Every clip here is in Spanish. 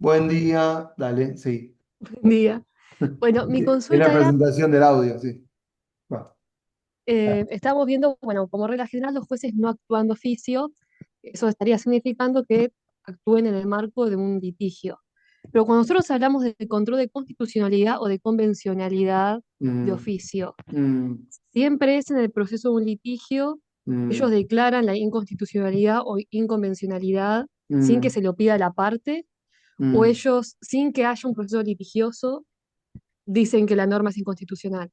Buen día, dale, sí. Buen día. Bueno, mi Es la consulta era, presentación del audio, sí. Va. estábamos viendo, bueno, como regla general, los jueces no actúan de oficio, eso estaría significando que actúen en el marco de un litigio. Pero cuando nosotros hablamos de control de constitucionalidad o de convencionalidad de Mm, oficio, mm, siempre es en el proceso de un litigio, ellos mm, declaran la inconstitucionalidad o inconvencionalidad sin que mm, se lo pida a la parte, o mm. ellos, sin que haya un proceso litigioso, dicen que la norma es inconstitucional.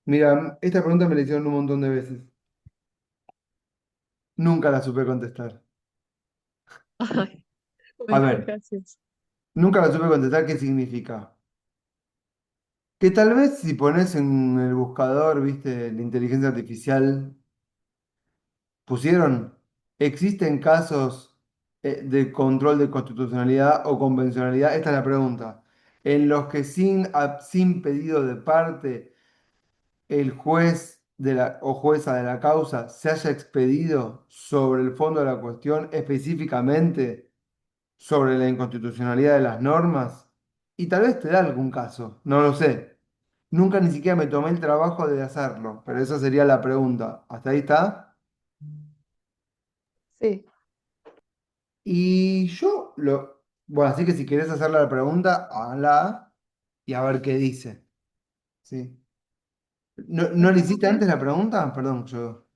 Mira, esta pregunta me la hicieron un montón de veces. Nunca la supe contestar. Ay, A bueno, ver, gracias. nunca la supe contestar qué significa. Que tal vez si pones en el buscador, viste, la inteligencia artificial, pusieron, existen casos de control de constitucionalidad o convencionalidad. Esta es la pregunta. En los que sin pedido de parte el juez o jueza de la causa se haya expedido sobre el fondo de la cuestión, específicamente sobre la inconstitucionalidad de las normas, y tal vez te da algún caso, no lo sé. Nunca ni siquiera me tomé el trabajo de hacerlo, pero esa sería la pregunta. ¿Hasta ahí está? Sí. Y yo lo... Bueno, así que si querés hacerle la pregunta, hazla y a ver qué dice. ¿Sí? ¿No le hiciste Ok. antes la pregunta? Perdón, yo...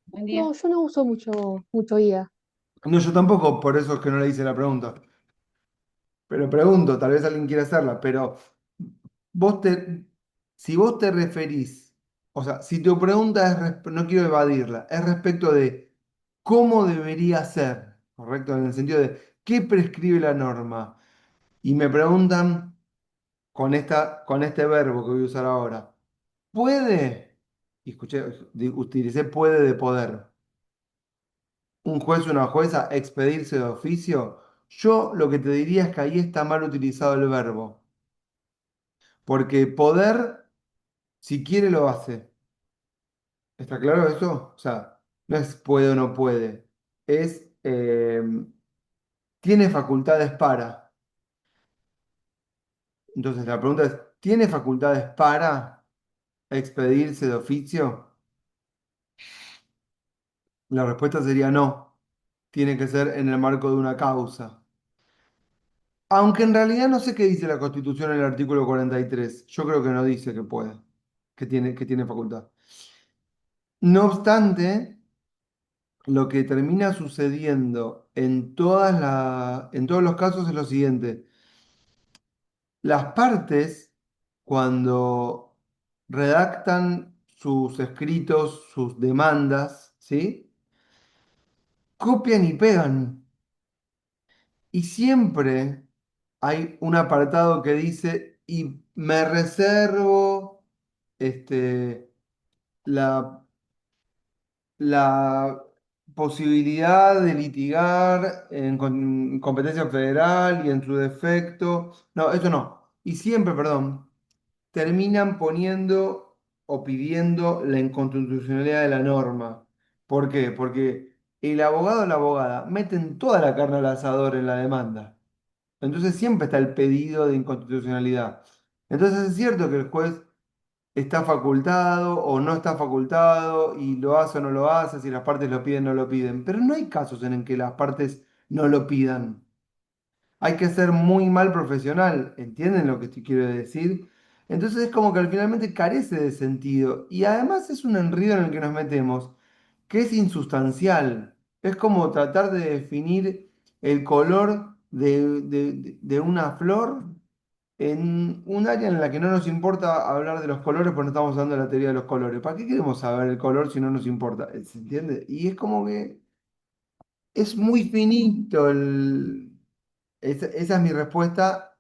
Buen día. No, yo no uso mucho IA. No, yo tampoco, por eso es que no le hice la pregunta. Pero pregunto, tal vez alguien quiera hacerla, pero vos si vos te referís, o sea, si tu pregunta es, no quiero evadirla, es respecto de cómo debería ser, ¿correcto? En el sentido de qué prescribe la norma. Y me preguntan con este verbo que voy a usar ahora, ¿puede? Y escuché, utilicé puede de poder. Un juez o una jueza expedirse de oficio. Yo lo que te diría es que ahí está mal utilizado el verbo. Porque poder, si quiere, lo hace. ¿Está claro eso? O sea, no es puede o no puede. Es, tiene facultades para. Entonces la pregunta es, ¿tiene facultades para expedirse de oficio? La respuesta sería no. Tiene que ser en el marco de una causa. Aunque en realidad no sé qué dice la Constitución en el artículo 43. Yo creo que no dice que puede, que tiene facultad. No obstante, lo que termina sucediendo en todos los casos es lo siguiente. Las partes, cuando redactan sus escritos, sus demandas, ¿sí? Copian y pegan. Y siempre hay un apartado que dice, y me reservo este, la la posibilidad de litigar en competencia federal y en su defecto. No, eso no. Y siempre, perdón, terminan poniendo o pidiendo la inconstitucionalidad de la norma. ¿Por qué? Porque el abogado o la abogada meten toda la carne al asador en la demanda. Entonces siempre está el pedido de inconstitucionalidad. Entonces es cierto que el juez está facultado o no está facultado y lo hace o no lo hace, si las partes lo piden o no lo piden. Pero no hay casos en el que las partes no lo pidan. Hay que ser muy mal profesional, ¿entienden lo que quiero decir? Entonces es como que al finalmente carece de sentido y además es un enredo en el que nos metemos, que es insustancial. Es como tratar de definir el color de una flor en un área en la que no nos importa hablar de los colores porque no estamos hablando de la teoría de los colores. ¿Para qué queremos saber el color si no nos importa? ¿Se entiende? Y es como que es muy finito esa es mi respuesta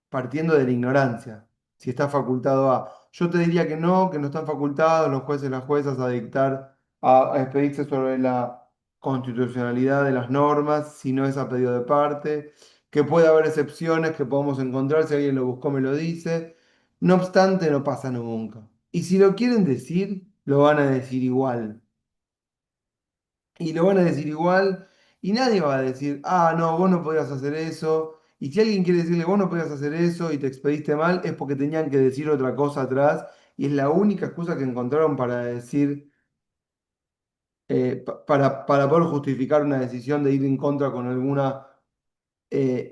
partiendo de la ignorancia. Si está facultado a. Yo te diría que no están facultados los jueces y las juezas a dictar, a expedirse sobre la constitucionalidad de las normas, si no es a pedido de parte, que puede haber excepciones que podemos encontrar, si alguien lo buscó me lo dice. No obstante, no pasa nunca. Y si lo quieren decir, lo van a decir igual. Y lo van a decir igual, Y nadie va a decir, ah, no, vos no podías hacer eso. Y si alguien quiere decirle, vos no podías hacer eso y te expediste mal, es porque tenían que decir otra cosa atrás. Y es la única excusa que encontraron para decir, para poder justificar una decisión de ir en contra con alguna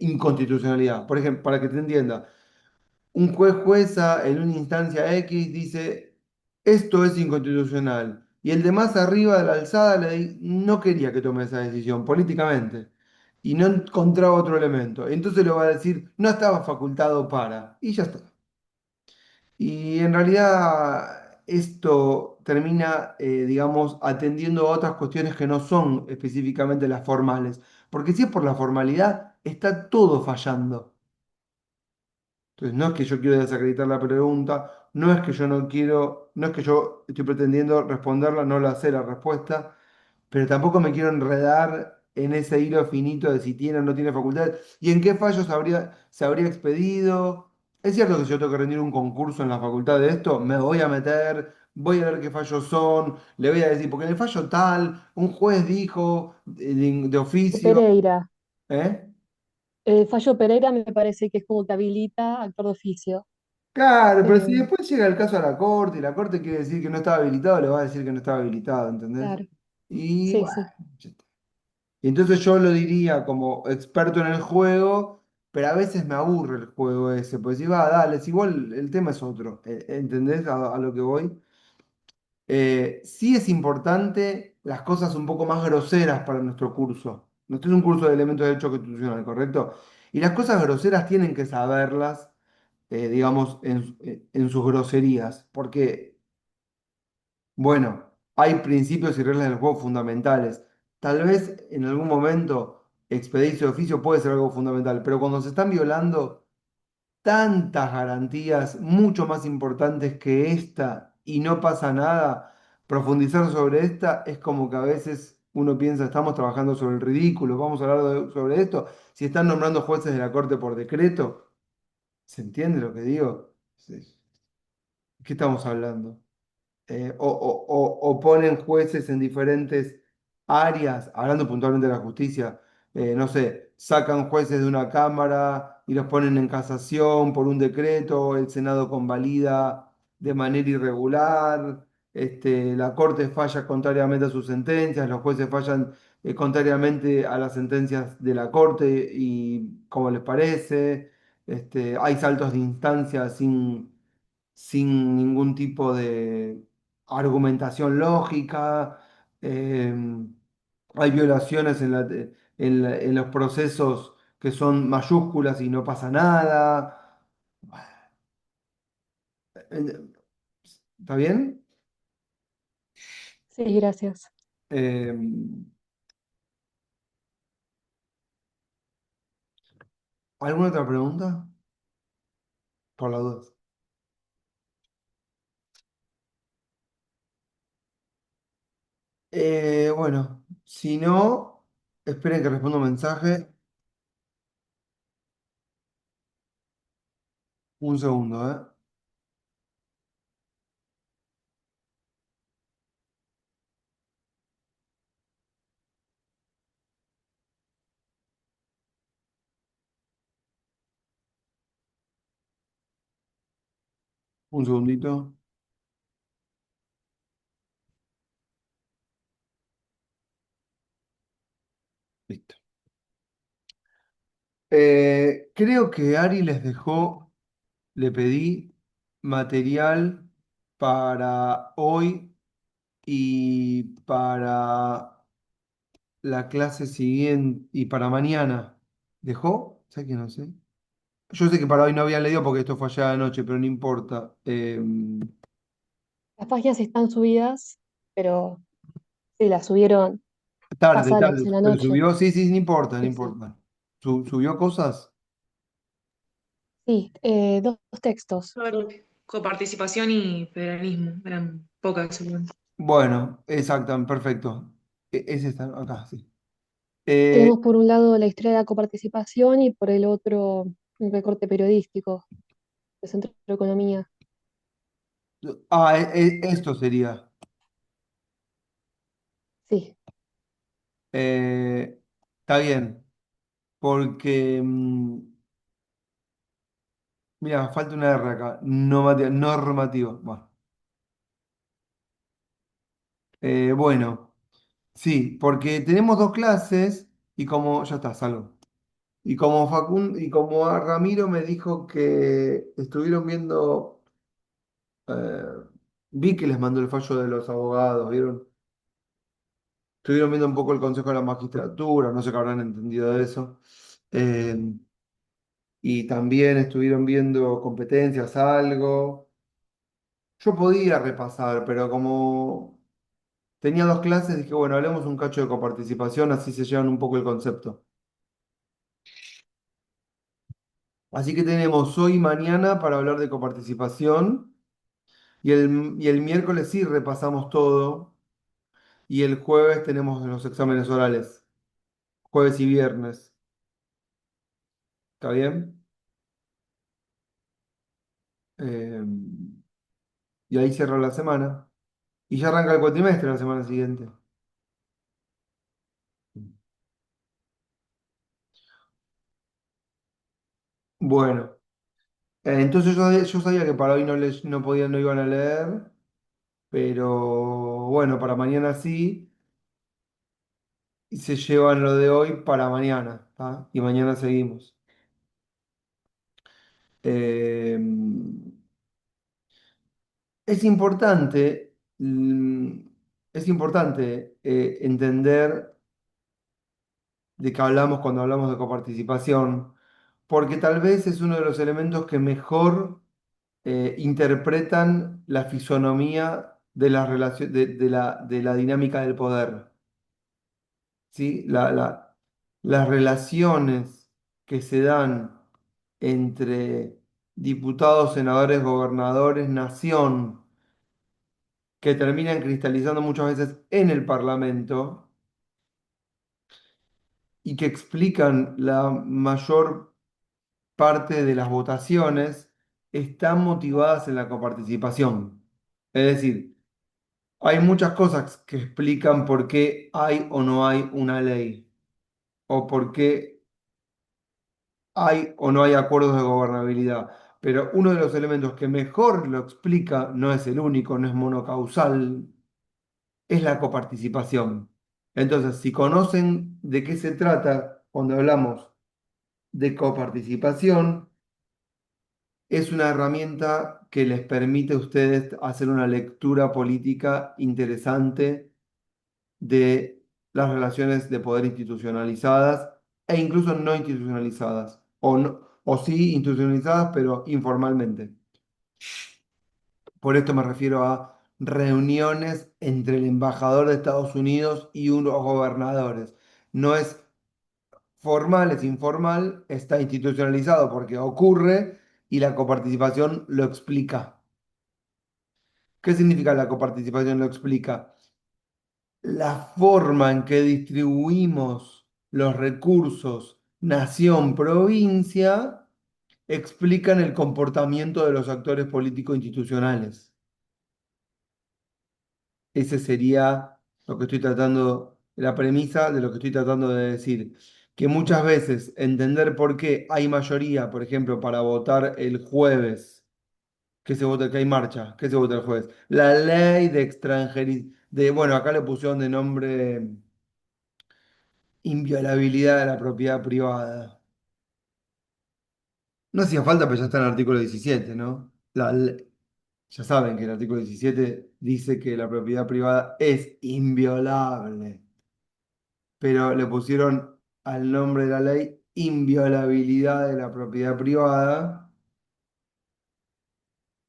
inconstitucionalidad. Por ejemplo, para que te entienda, un juez jueza en una instancia X dice, esto es inconstitucional. Y el de más arriba de la alzada no quería que tome esa decisión políticamente. Y no encontraba otro elemento. Entonces le va a decir, no estaba facultado para. Y ya está. Y en realidad esto termina, digamos, atendiendo a otras cuestiones que no son específicamente las formales. Porque si es por la formalidad, está todo fallando. Entonces, no es que yo quiero desacreditar la pregunta, no es que yo no quiero, no es que yo estoy pretendiendo responderla, no la sé la respuesta, pero tampoco me quiero enredar en ese hilo finito de si tiene o no tiene facultad y en qué fallos se habría expedido. Es cierto que si yo tengo que rendir un concurso en la facultad de esto, me voy a meter, voy a ver qué fallos son, le voy a decir, porque en el fallo tal, un juez dijo de oficio, Pereira. ¿eh? El fallo Pereira me parece que es como que habilita actor de oficio. Claro, pero si Eh, después llega el caso a la corte y la corte quiere decir que no estaba habilitado, le va a decir que no estaba habilitado, ¿entendés? claro, Y sí, bueno, sí. ya está. Y entonces yo lo diría como experto en el juego, pero a veces me aburre el juego ese, pues si va, dale, si igual el tema es otro, ¿entendés a lo que voy? Sí es importante las cosas un poco más groseras para nuestro curso. Nuestro es un curso de elementos de derecho constitucional, ¿correcto? Y las cosas groseras tienen que saberlas digamos, en sus groserías, porque, bueno, hay principios y reglas del juego fundamentales. Tal vez en algún momento expedicio de oficio puede ser algo fundamental, pero cuando se están violando tantas garantías mucho más importantes que esta y no pasa nada, profundizar sobre esta es como que a veces uno piensa, estamos trabajando sobre el ridículo, vamos a hablar sobre esto. Si están nombrando jueces de la Corte por decreto, ¿se entiende lo que digo? Sí. ¿Qué estamos hablando? O ponen jueces en diferentes áreas, hablando puntualmente de la justicia, no sé, sacan jueces de una cámara y los ponen en casación por un decreto, el Senado convalida de manera irregular, la Corte falla contrariamente a sus sentencias, los jueces fallan contrariamente a las sentencias de la Corte y como les parece, hay saltos de instancia sin ningún tipo de argumentación lógica, eh, hay violaciones en los procesos que son mayúsculas y no pasa nada. Eh, ¿Está bien? Sí, gracias. Eh, ¿Alguna otra pregunta? Por las dudas. Bueno, si no, esperen que responda un mensaje. Un segundo, ¿eh? Un segundito. Listo. Creo que Ari les dejó. Le pedí material para hoy y para la clase siguiente y para mañana. ¿Dejó? ¿Sabes que no sé? Yo sé que para hoy no había leído porque esto fue allá anoche, pero no importa. Las páginas están subidas, pero sí, las subieron Tarde, pasadas las tarde, 11 de la pero noche. subió, sí, sí, no importa, no Sí, sí. importa. ¿Subió cosas? Sí, dos textos. Claro, coparticipación y federalismo, eran pocas seguramente. Bueno, exacto, perfecto. Es esta, acá, sí. Eh, Tenemos por un lado la historia de la coparticipación y por el otro un recorte periodístico de Centro de Economía. Esto sería. Sí, Eh, Está bien, porque, mira, falta una R acá, normativo. Bueno, bueno, sí, porque tenemos dos clases y como, ya está, salgo. Y como a Ramiro me dijo que estuvieron viendo, eh, vi que les mandó el fallo de los abogados, ¿vieron? Estuvieron viendo un poco el Consejo de la Magistratura, no sé qué habrán entendido de eso. Eh, y también estuvieron viendo competencias, algo. Yo podía repasar, pero como tenía dos clases, dije, bueno, hablemos un cacho de coparticipación, así se llevan un poco el concepto. Así que tenemos hoy y mañana para hablar de coparticipación. Y el miércoles sí repasamos todo. Y el jueves tenemos los exámenes orales. Jueves y viernes. ¿Está bien? Eh, y ahí cierro la semana. Y ya arranca el cuatrimestre la semana siguiente. Bueno, entonces yo sabía que para hoy no podían, no iban a leer. Pero bueno, para mañana sí. Y se llevan lo de hoy para mañana. ¿Tá? Y mañana seguimos. Eh, Es importante, es importante entender de qué hablamos cuando hablamos de coparticipación, porque tal vez es uno de los elementos que mejor interpretan la fisonomía de la relación, de la dinámica del poder, ¿sí? Las relaciones que se dan entre diputados, senadores, gobernadores, nación que terminan cristalizando muchas veces en el Parlamento y que explican la mayor parte de las votaciones, están motivadas en la coparticipación. Es decir, hay muchas cosas que explican por qué hay o no hay una ley, o por qué hay o no hay acuerdos de gobernabilidad. Pero uno de los elementos que mejor lo explica, no es el único, no es monocausal, es la coparticipación. Entonces, si conocen de qué se trata cuando hablamos de coparticipación, es una herramienta que les permite a ustedes hacer una lectura política interesante de las relaciones de poder institucionalizadas e incluso no institucionalizadas, o sí institucionalizadas, pero informalmente. Por esto me refiero a reuniones entre el embajador de Estados Unidos y unos gobernadores. No es formal, es informal, está institucionalizado porque ocurre y la coparticipación lo explica. ¿Qué significa la coparticipación? Lo explica. La forma en que distribuimos los recursos nación-provincia explican el comportamiento de los actores políticos institucionales. Ese sería lo que estoy tratando, la premisa de lo que estoy tratando de decir. Que muchas veces entender por qué hay mayoría, por ejemplo, para votar el jueves, que se vota, que hay marcha, que se vota el jueves. La ley de extranjería, bueno, acá le pusieron de nombre inviolabilidad de la propiedad privada. No hacía falta, pero ya está en el artículo 17, ¿no? Ya saben que el artículo 17 dice que la propiedad privada es inviolable, pero le pusieron al nombre de la ley inviolabilidad de la propiedad privada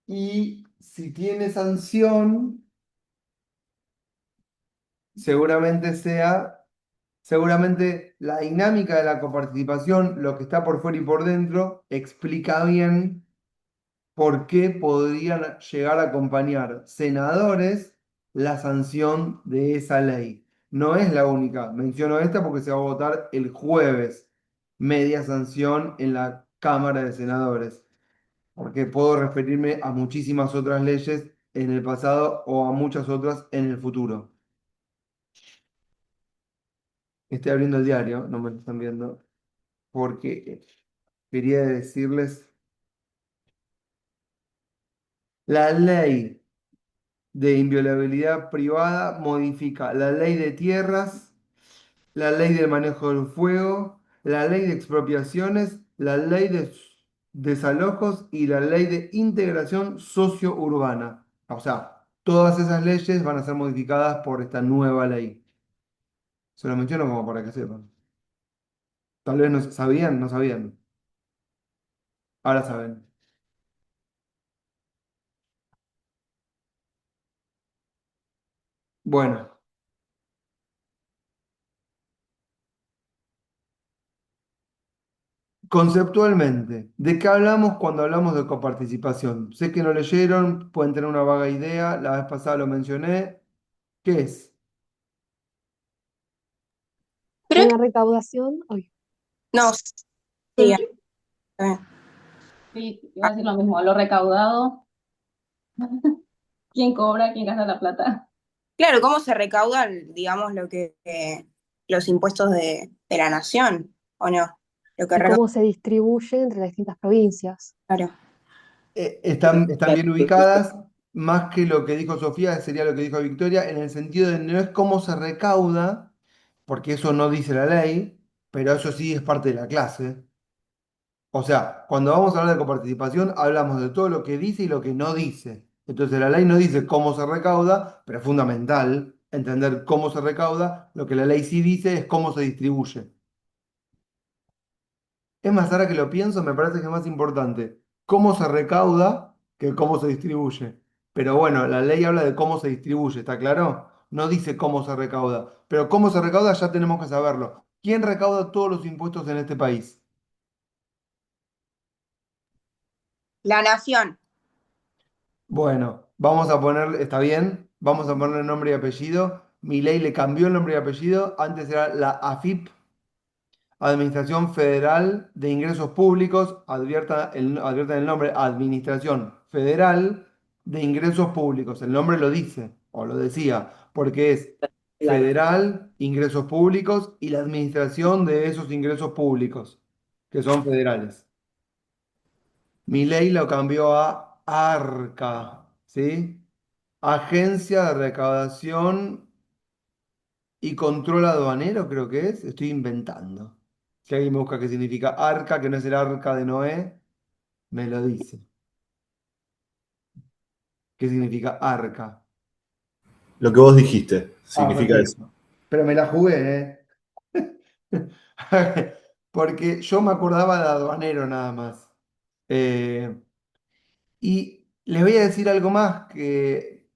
y si tiene sanción, seguramente seguramente la dinámica de la coparticipación, lo que está por fuera y por dentro, explica bien por qué podrían llegar a acompañar senadores la sanción de esa ley. No es la única, menciono esta porque se va a votar el jueves, media sanción en la Cámara de Senadores, porque puedo referirme a muchísimas otras leyes en el pasado o a muchas otras en el futuro. Estoy abriendo el diario, no me lo están viendo, porque quería decirles, la ley de inviolabilidad privada modifica la ley de tierras, la ley del manejo del fuego, la ley de expropiaciones, la ley de desalojos y la ley de integración sociourbana. O sea, todas esas leyes van a ser modificadas por esta nueva ley. Se lo menciono como para que sepan. Tal vez no sabían, no sabían. Ahora saben. Bueno, conceptualmente, ¿de qué hablamos cuando hablamos de coparticipación? Sé que no leyeron, pueden tener una vaga idea, la vez pasada lo mencioné. ¿Qué es? Creo que Una recaudación. Ay, no, sí, está bien. Sí, iba a decir lo mismo, lo recaudado, quién cobra, quién gasta la plata. Claro, ¿cómo se recaudan, digamos, los impuestos de la nación, o no? Lo que y recauda, cómo se distribuye entre las distintas provincias. claro. Están bien ubicadas, más que lo que dijo Sofía, sería lo que dijo Victoria, en el sentido de no es cómo se recauda, porque eso no dice la ley, pero eso sí es parte de la clase. O sea, cuando vamos a hablar de coparticipación, hablamos de todo lo que dice y lo que no dice. Entonces, la ley no dice cómo se recauda, pero es fundamental entender cómo se recauda. Lo que la ley sí dice es cómo se distribuye. Es más, ahora que lo pienso, me parece que es más importante cómo se recauda que cómo se distribuye. Pero bueno, la ley habla de cómo se distribuye, ¿está claro? No dice cómo se recauda. Pero cómo se recauda ya tenemos que saberlo. ¿Quién recauda todos los impuestos en este país? La nación, Bueno, vamos a poner, ¿está bien? Vamos a ponerle nombre y apellido. Mi ley le cambió el nombre y apellido. Antes era la AFIP, Administración Federal de Ingresos Públicos. Adviertan el nombre, Administración Federal de Ingresos Públicos. El nombre lo dice, o lo decía, porque es federal, ingresos públicos y la administración de esos ingresos públicos, que son federales. Mi ley lo cambió a ARCA, ¿sí? Agencia de Recaudación y Control Aduanero, creo que es. Estoy inventando. Si alguien me busca qué significa arca, que no es el arca de Noé, me lo dice. ¿Qué significa arca? Lo que vos dijiste Ah, significa eso. perfecto. Pero me la jugué, ¿eh? Porque yo me acordaba de aduanero nada más. Eh, y les voy a decir algo más que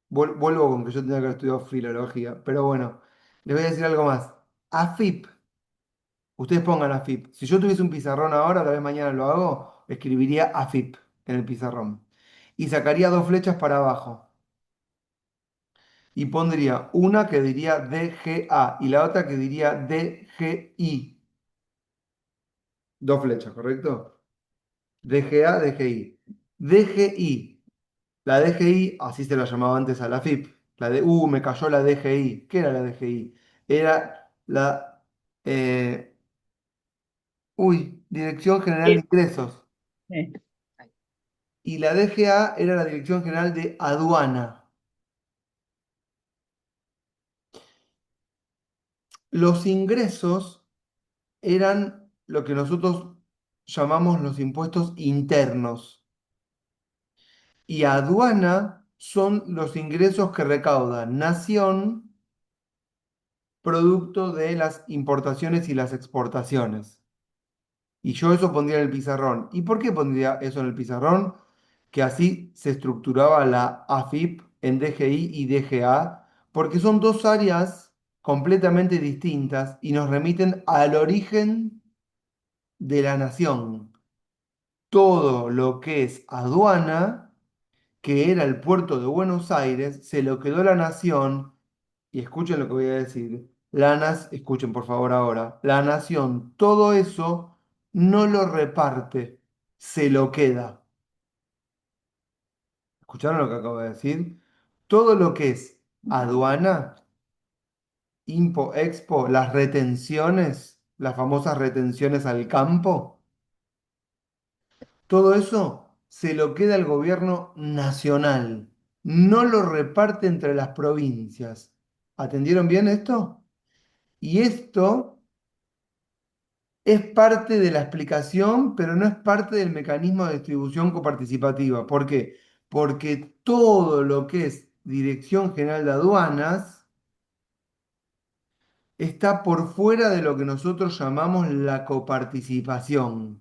vuelvo con que yo tenía que haber estudiado filología, pero bueno, les voy a decir algo más. AFIP. Ustedes pongan AFIP. Si yo tuviese un pizarrón ahora, tal vez mañana lo hago, escribiría AFIP en el pizarrón. Y sacaría dos flechas para abajo. Y pondría una que diría DGA y la otra que diría DGI. Dos flechas, ¿correcto? DGA, DGI. DGI. La DGI, así se la llamaba antes a la AFIP. Me cayó la DGI. ¿Qué era la DGI? Era la, Dirección General de Ingresos. Sí. Y la DGA era la Dirección General de Aduana. Los ingresos eran lo que nosotros llamamos los impuestos internos. Y aduana son los ingresos que recauda Nación producto de las importaciones y las exportaciones. Y yo eso pondría en el pizarrón. ¿Y por qué pondría eso en el pizarrón? Que así se estructuraba la AFIP en DGI y DGA, porque son dos áreas completamente distintas y nos remiten al origen de la nación. Todo lo que es aduana, que era el puerto de Buenos Aires, se lo quedó la nación, y escuchen lo que voy a decir, escuchen por favor ahora, la nación, todo eso no lo reparte, se lo queda. ¿Escucharon lo que acabo de decir? Todo lo que es aduana Impo, Expo, las retenciones, las famosas retenciones al campo, todo eso se lo queda el gobierno nacional, no lo reparte entre las provincias. ¿Atendieron bien esto? Y esto es parte de la explicación, pero no es parte del mecanismo de distribución coparticipativa. ¿Por qué? Porque todo lo que es Dirección General de Aduanas está por fuera de lo que nosotros llamamos la coparticipación.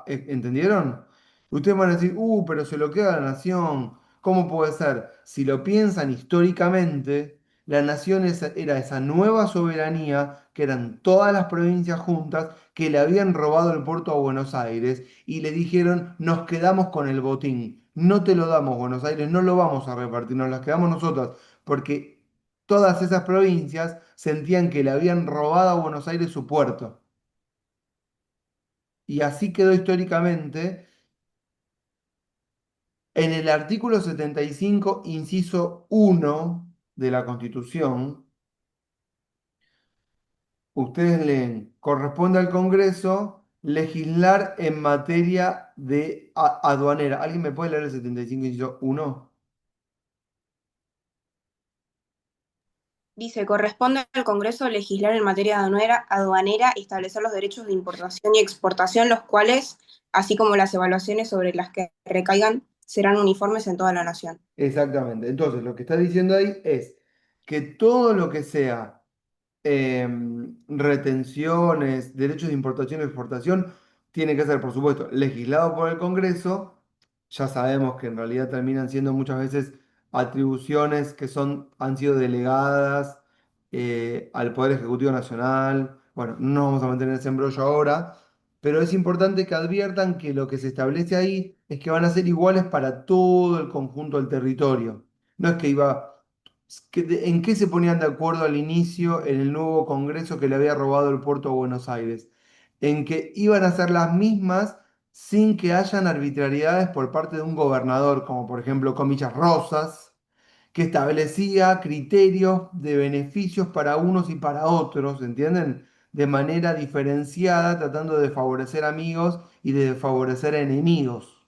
¿Entendieron? Ustedes van a decir, pero se lo queda a la nación. ¿Cómo puede ser? Si lo piensan históricamente, la nación era esa nueva soberanía, que eran todas las provincias juntas, que le habían robado el puerto a Buenos Aires y le dijeron, nos quedamos con el botín. No te lo damos, Buenos Aires, no lo vamos a repartir, nos las quedamos nosotras, porque todas esas provincias sentían que le habían robado a Buenos Aires su puerto. Y así quedó históricamente. En el artículo 75, inciso 1 de la Constitución, ustedes leen, corresponde al Congreso legislar en materia de aduanera. ¿Alguien me puede leer el 75, inciso 1? Dice, corresponde al Congreso legislar en materia aduanera y establecer los derechos de importación y exportación, los cuales, así como las evaluaciones sobre las que recaigan, serán uniformes en toda la nación. Exactamente. Entonces, lo que está diciendo ahí es que todo lo que sea retenciones, derechos de importación y exportación, tiene que ser, por supuesto, legislado por el Congreso. Ya sabemos que en realidad terminan siendo muchas veces atribuciones que han sido delegadas al Poder Ejecutivo Nacional. Bueno, no nos vamos a meter en ese embrollo ahora, pero es importante que adviertan que lo que se establece ahí es que van a ser iguales para todo el conjunto del territorio. No es que ¿en qué se ponían de acuerdo al inicio en el nuevo Congreso que le había robado el puerto a Buenos Aires? En que iban a ser las mismas sin que hayan arbitrariedades por parte de un gobernador, como por ejemplo Comillas Rosas, que establecía criterios de beneficios para unos y para otros, ¿entienden? De manera diferenciada, tratando de favorecer amigos y de favorecer enemigos.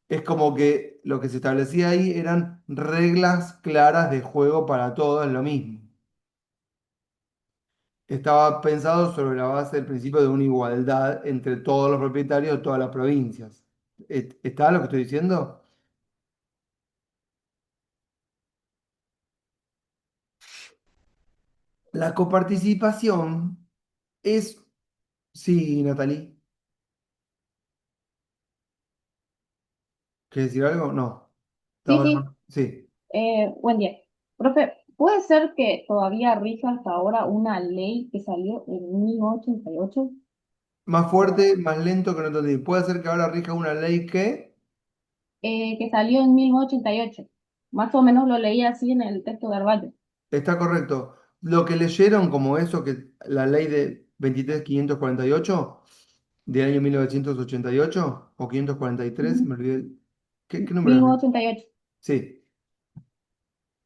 Es como que lo que se establecía ahí eran reglas claras de juego para todos, es lo mismo. Estaba pensado sobre la base del principio de una igualdad entre todos los propietarios de todas las provincias. ¿Está lo que estoy diciendo? La coparticipación es... Sí, Natalie, ¿quieres decir algo? No. Sí, sí, Sí. buen día. Profe, ¿puede ser que todavía rija hasta ahora una ley que salió en 1988? Más fuerte, más lento que no entendí. Puede ser que ahora rija una ley que... Que salió en 1988. Más o menos lo leí así en el texto de Arballo. Está correcto. Lo que leyeron como eso, que la ley de 23.548 del año 1988 o 543, Ujú. me olvidé. ¿Qué número es? 1988. Sí.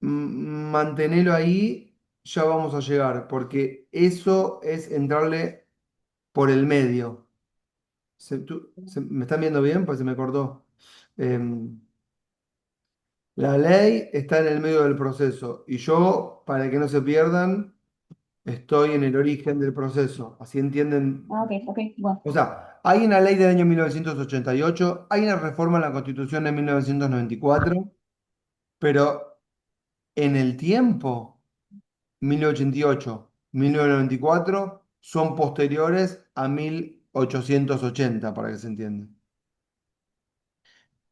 Mantenelo ahí, ya vamos a llegar, porque eso es entrarle por el medio. ¿Me están viendo bien? Pues se me cortó. Em, la ley está en el medio del proceso y yo, para que no se pierdan, estoy en el origen del proceso. Así entienden. Ah, ok, ok, bueno. O sea, hay una ley del año 1988, hay una reforma en la Constitución de 1994, pero en el tiempo, 1988, 1994, son posteriores a 1880, para que se entienda.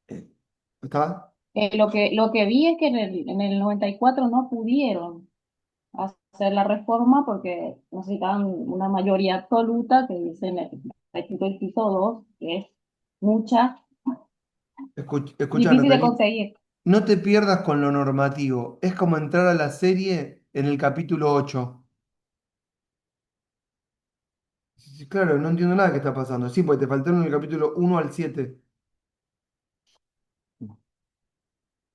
Eh, ¿Está? Lo que vi es que en el 94 no pudieron hacer la reforma porque necesitaban una mayoría absoluta, que dice en el artículo inciso 2, que es mucha, Escucha, difícil de Natalie, conseguir. no te pierdas con lo normativo. Es como entrar a la serie en el capítulo 8. Sí, claro, no entiendo nada que está pasando. Sí, porque te faltaron el capítulo 1 al 7.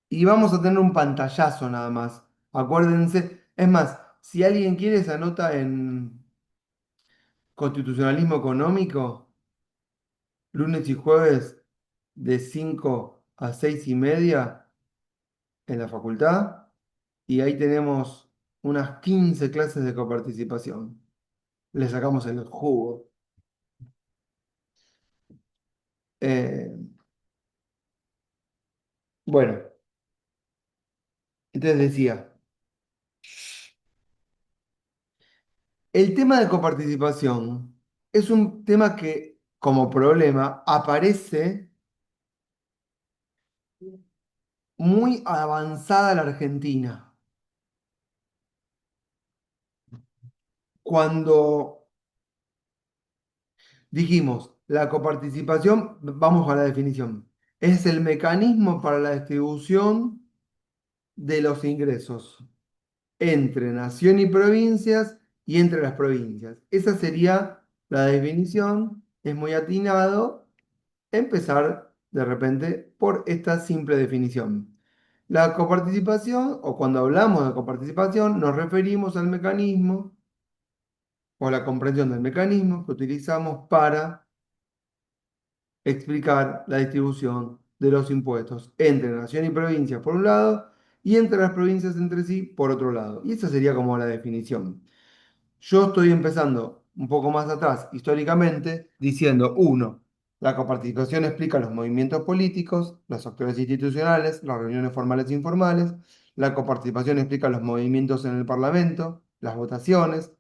Y vamos a tener un pantallazo nada más. Acuérdense, es más, si alguien quiere, se anota en constitucionalismo económico, lunes y jueves de 5 a 6:30 en la facultad, y ahí tenemos unas 15 clases de coparticipación. Le sacamos el jugo. Eh, bueno, entonces decía, el tema de coparticipación es un tema que como problema aparece muy avanzada la Argentina. Cuando dijimos la coparticipación, vamos a la definición, es el mecanismo para la distribución de los ingresos entre nación y provincias y entre las provincias. Esa sería la definición. Es muy atinado empezar de repente por esta simple definición. La coparticipación, o cuando hablamos de coparticipación, nos referimos al mecanismo o la comprensión del mecanismo que utilizamos para explicar la distribución de los impuestos entre nación y provincia por un lado y entre las provincias entre sí por otro lado. Y esa sería como la definición. Yo estoy empezando un poco más atrás, históricamente, diciendo, uno, la coparticipación explica los movimientos políticos, los actores institucionales, las reuniones formales e informales. La coparticipación explica los movimientos en el Parlamento, las votaciones,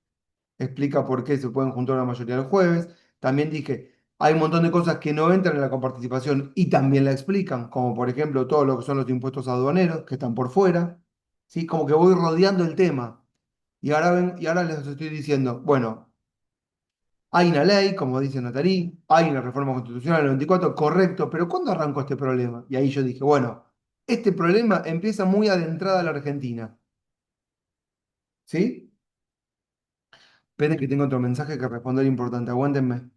explica por qué se pueden juntar la mayoría los jueves. También dije, hay un montón de cosas que no entran en la coparticipación y también la explican, como por ejemplo todo lo que son los impuestos aduaneros, que están por fuera. ¿Sí? Como que voy rodeando el tema. Y ahora les estoy diciendo, bueno, hay una ley, como dice Natalie, hay una reforma constitucional del 94, correcto, pero ¿cuándo arrancó este problema? Y ahí yo dije, bueno, este problema empieza muy adentrada a la Argentina. ¿Sí? Esperen que tengo otro mensaje que responder importante, aguántenme.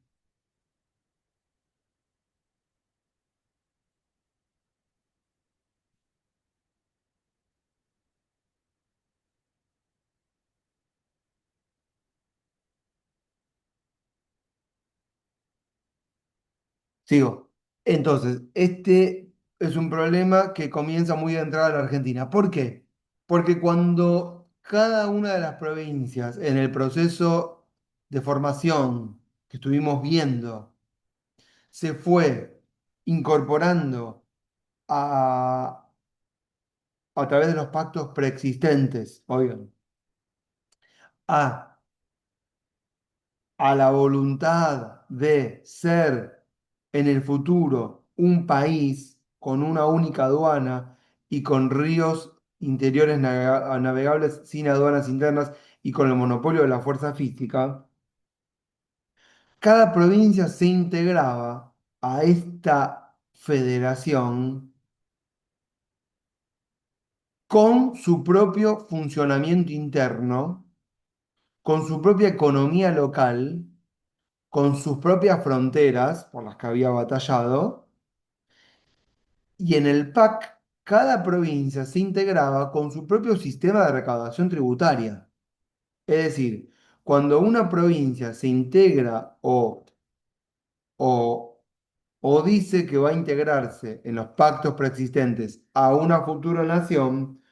Sigo. Entonces, este es un problema que comienza muy de entrada a la Argentina. ¿Por qué? Porque cuando cada una de las provincias en el proceso de formación que estuvimos viendo se fue incorporando a, a través de los pactos preexistentes, oigan, a a la voluntad de ser en el futuro un país con una única aduana y con ríos interiores navegables sin aduanas internas y con el monopolio de la fuerza física, cada provincia se integraba a esta federación con su propio funcionamiento interno, con su propia economía local, con sus propias fronteras por las que había batallado, y en el PAC cada provincia se integraba con su propio sistema de recaudación tributaria. Es decir, cuando una provincia se integra o, o dice que va a integrarse en los pactos preexistentes a una futura nación,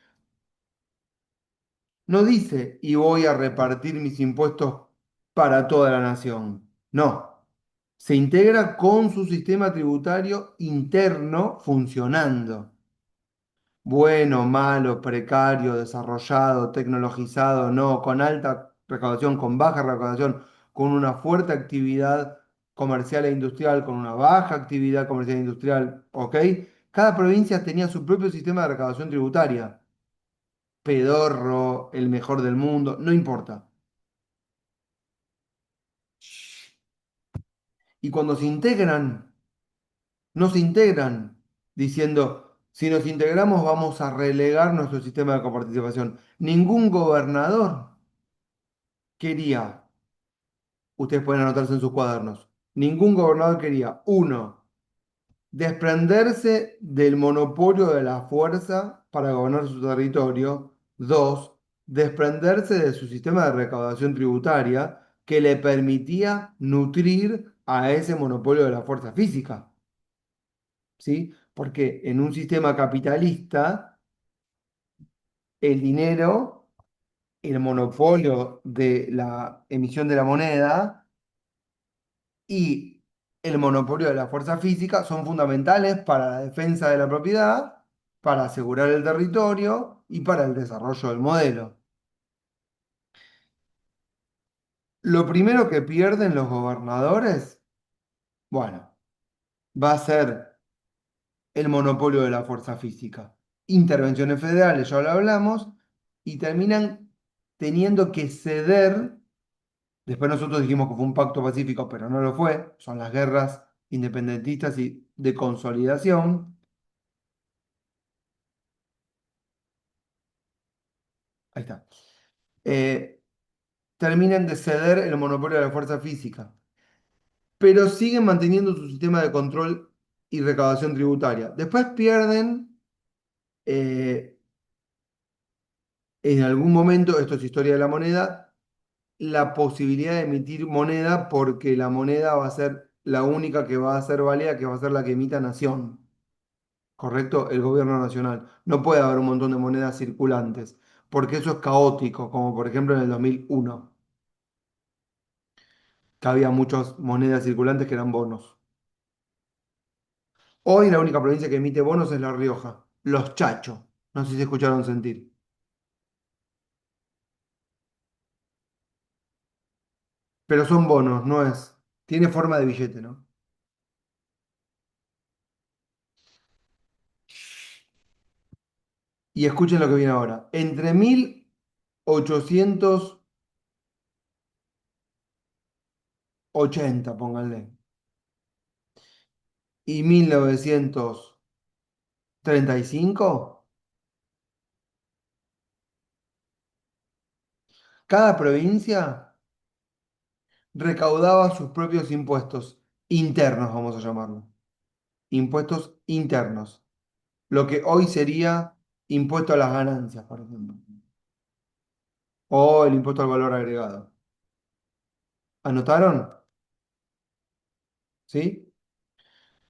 no dice y voy a repartir mis impuestos para toda la nación. No. Se integra con su sistema tributario interno funcionando. Bueno, malo, precario, desarrollado, tecnologizado, no, con alta recaudación, con baja recaudación, con una fuerte actividad comercial e industrial, con una baja actividad comercial e industrial, ¿ok? Cada provincia tenía su propio sistema de recaudación tributaria. Pedorro, el mejor del mundo, no importa. Y cuando se integran, no se integran diciendo, si nos integramos vamos a relegar nuestro sistema de coparticipación. Ningún gobernador quería, ustedes pueden anotarse en sus cuadernos, ningún gobernador quería, uno, desprenderse del monopolio de la fuerza para gobernar su territorio, Dos, desprenderse de su sistema de recaudación tributaria que le permitía nutrir a ese monopolio de la fuerza física, ¿sí? Porque en un sistema capitalista, el dinero, el monopolio de la emisión de la moneda y el monopolio de la fuerza física son fundamentales para la defensa de la propiedad, para asegurar el territorio y para el desarrollo del modelo. Lo primero que pierden los gobernadores, bueno, va a ser el monopolio de la fuerza física. Intervenciones federales, ya lo hablamos, y terminan teniendo que ceder. Después nosotros dijimos que fue un pacto pacífico, pero no lo fue. Son las guerras independentistas y de consolidación. Ahí está. Eh, terminan de ceder el monopolio de la fuerza física, pero siguen manteniendo su sistema de control y recaudación tributaria. Después pierden, eh, en algún momento, esto es historia de la moneda, la posibilidad de emitir moneda porque la moneda va a ser la única que va a ser válida, que va a ser la que emita nación. ¿Correcto? El gobierno nacional. No puede haber un montón de monedas circulantes, porque eso es caótico, como por ejemplo en el 2001, que había muchas monedas circulantes que eran bonos. Hoy la única provincia que emite bonos es La Rioja, Los Chachos. No sé si se escucharon sentir. Pero son bonos, no es. Tiene forma de billete, ¿no? Y escuchen lo que viene ahora. Entre 1880, pónganle, y 1935, cada provincia recaudaba sus propios impuestos internos, vamos a llamarlo. Impuestos internos. Lo que hoy sería impuesto a las ganancias, por ejemplo. O el impuesto al valor agregado. ¿Anotaron? ¿Sí?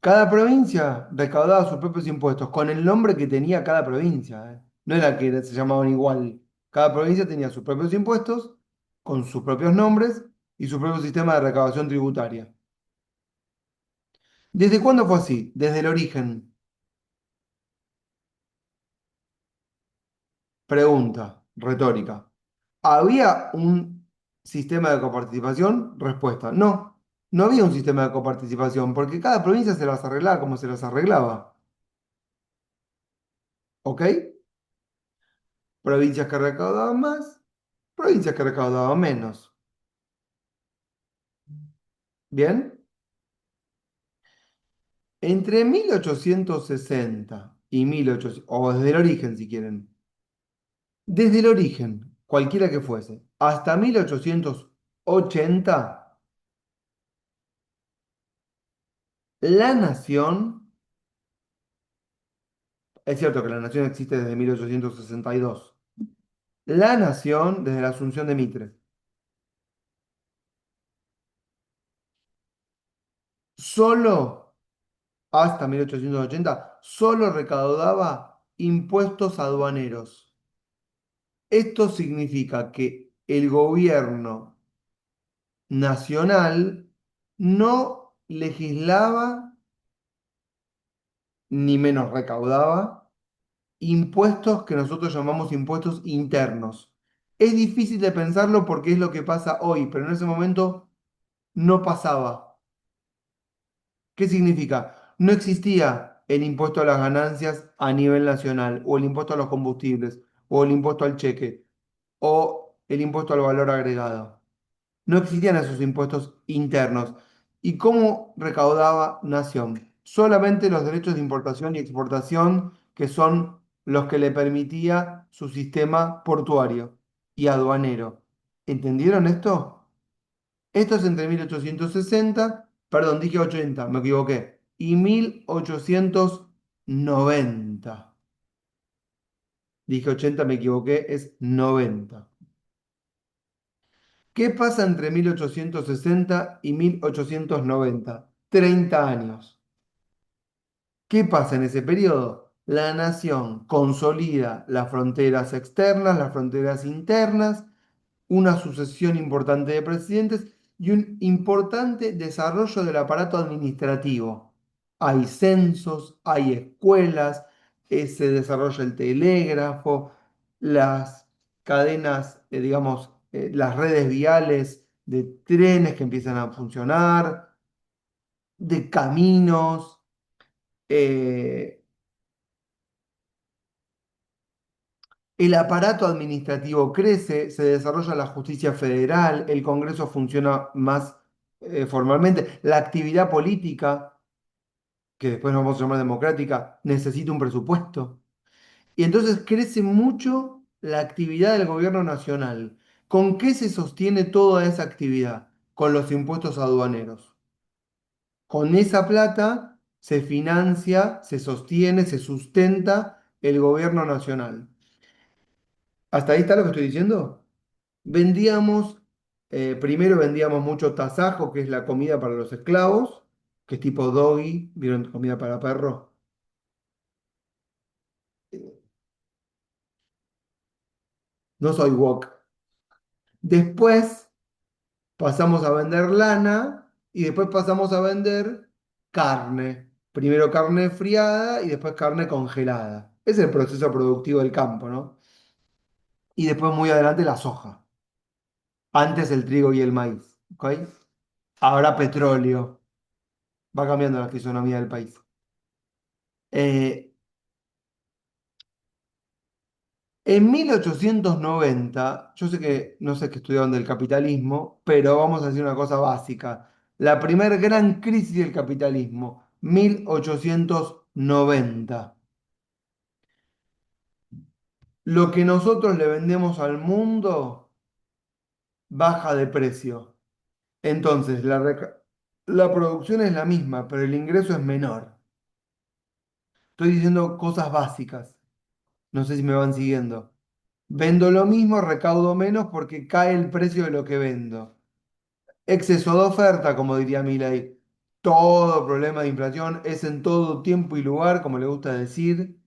Cada provincia recaudaba sus propios impuestos con el nombre que tenía cada provincia, ¿eh? No era que se llamaban igual. Cada provincia tenía sus propios impuestos con sus propios nombres y su propio sistema de recaudación tributaria. ¿Desde cuándo fue así? Desde el origen. Pregunta retórica. ¿Había un sistema de coparticipación? Respuesta. No, no había un sistema de coparticipación porque cada provincia se las arreglaba como se las arreglaba. ¿Ok? Provincias que recaudaban más, provincias que recaudaban menos. ¿Bien? Entre 1860 y 1800, o desde el origen si quieren, desde el origen, cualquiera que fuese, hasta 1880, la nación, es cierto que la nación existe desde 1862, la nación desde la Asunción de Mitre, solo hasta 1880, solo recaudaba impuestos aduaneros. Esto significa que el gobierno nacional no legislaba ni menos recaudaba impuestos que nosotros llamamos impuestos internos. Es difícil de pensarlo porque es lo que pasa hoy, pero en ese momento no pasaba. ¿Qué significa? No existía el impuesto a las ganancias a nivel nacional, o el impuesto a los combustibles, o el impuesto al cheque, o el impuesto al valor agregado. No existían esos impuestos internos. ¿Y cómo recaudaba Nación? Solamente los derechos de importación y exportación, que son los que le permitía su sistema portuario y aduanero. ¿Entendieron esto? Esto es entre 1860, perdón, dije 80, me equivoqué, y 1890. Dije 80, me equivoqué, es 90. ¿Qué pasa entre 1860 y 1890? 30 años. ¿Qué pasa en ese periodo? La nación consolida las fronteras externas, las fronteras internas, una sucesión importante de presidentes y un importante desarrollo del aparato administrativo. Hay censos, hay escuelas, se desarrolla el telégrafo, las cadenas, digamos, las redes viales de trenes que empiezan a funcionar, de caminos. eh, El aparato administrativo crece, se desarrolla la justicia federal, el Congreso funciona más formalmente, la actividad política, que después nos vamos a llamar democrática, necesita un presupuesto. Y entonces crece mucho la actividad del gobierno nacional. ¿Con qué se sostiene toda esa actividad? Con los impuestos aduaneros. Con esa plata se financia, se sostiene, se sustenta el gobierno nacional. ¿Hasta ahí está lo que estoy diciendo? Vendíamos, primero vendíamos mucho tasajo, que es la comida para los esclavos, que es tipo doggy, ¿vieron comida para perro? No soy wok. Después pasamos a vender lana y después pasamos a vender carne. Primero carne friada y después carne congelada. Es el proceso productivo del campo, ¿no? Y después muy adelante la soja. Antes el trigo y el maíz, ¿ok? Ahora petróleo. Va cambiando la fisonomía del país. Eh, En 1890, yo sé que no sé qué estudiaron del capitalismo, pero vamos a decir una cosa básica. La primer gran crisis del capitalismo, 1890. Lo que nosotros le vendemos al mundo baja de precio. Entonces, la producción es la misma, pero el ingreso es menor. Estoy diciendo cosas básicas. No sé si me van siguiendo. Vendo lo mismo, recaudo menos porque cae el precio de lo que vendo. Exceso de oferta, como diría Milei. Todo problema de inflación es en todo tiempo y lugar, como le gusta decir,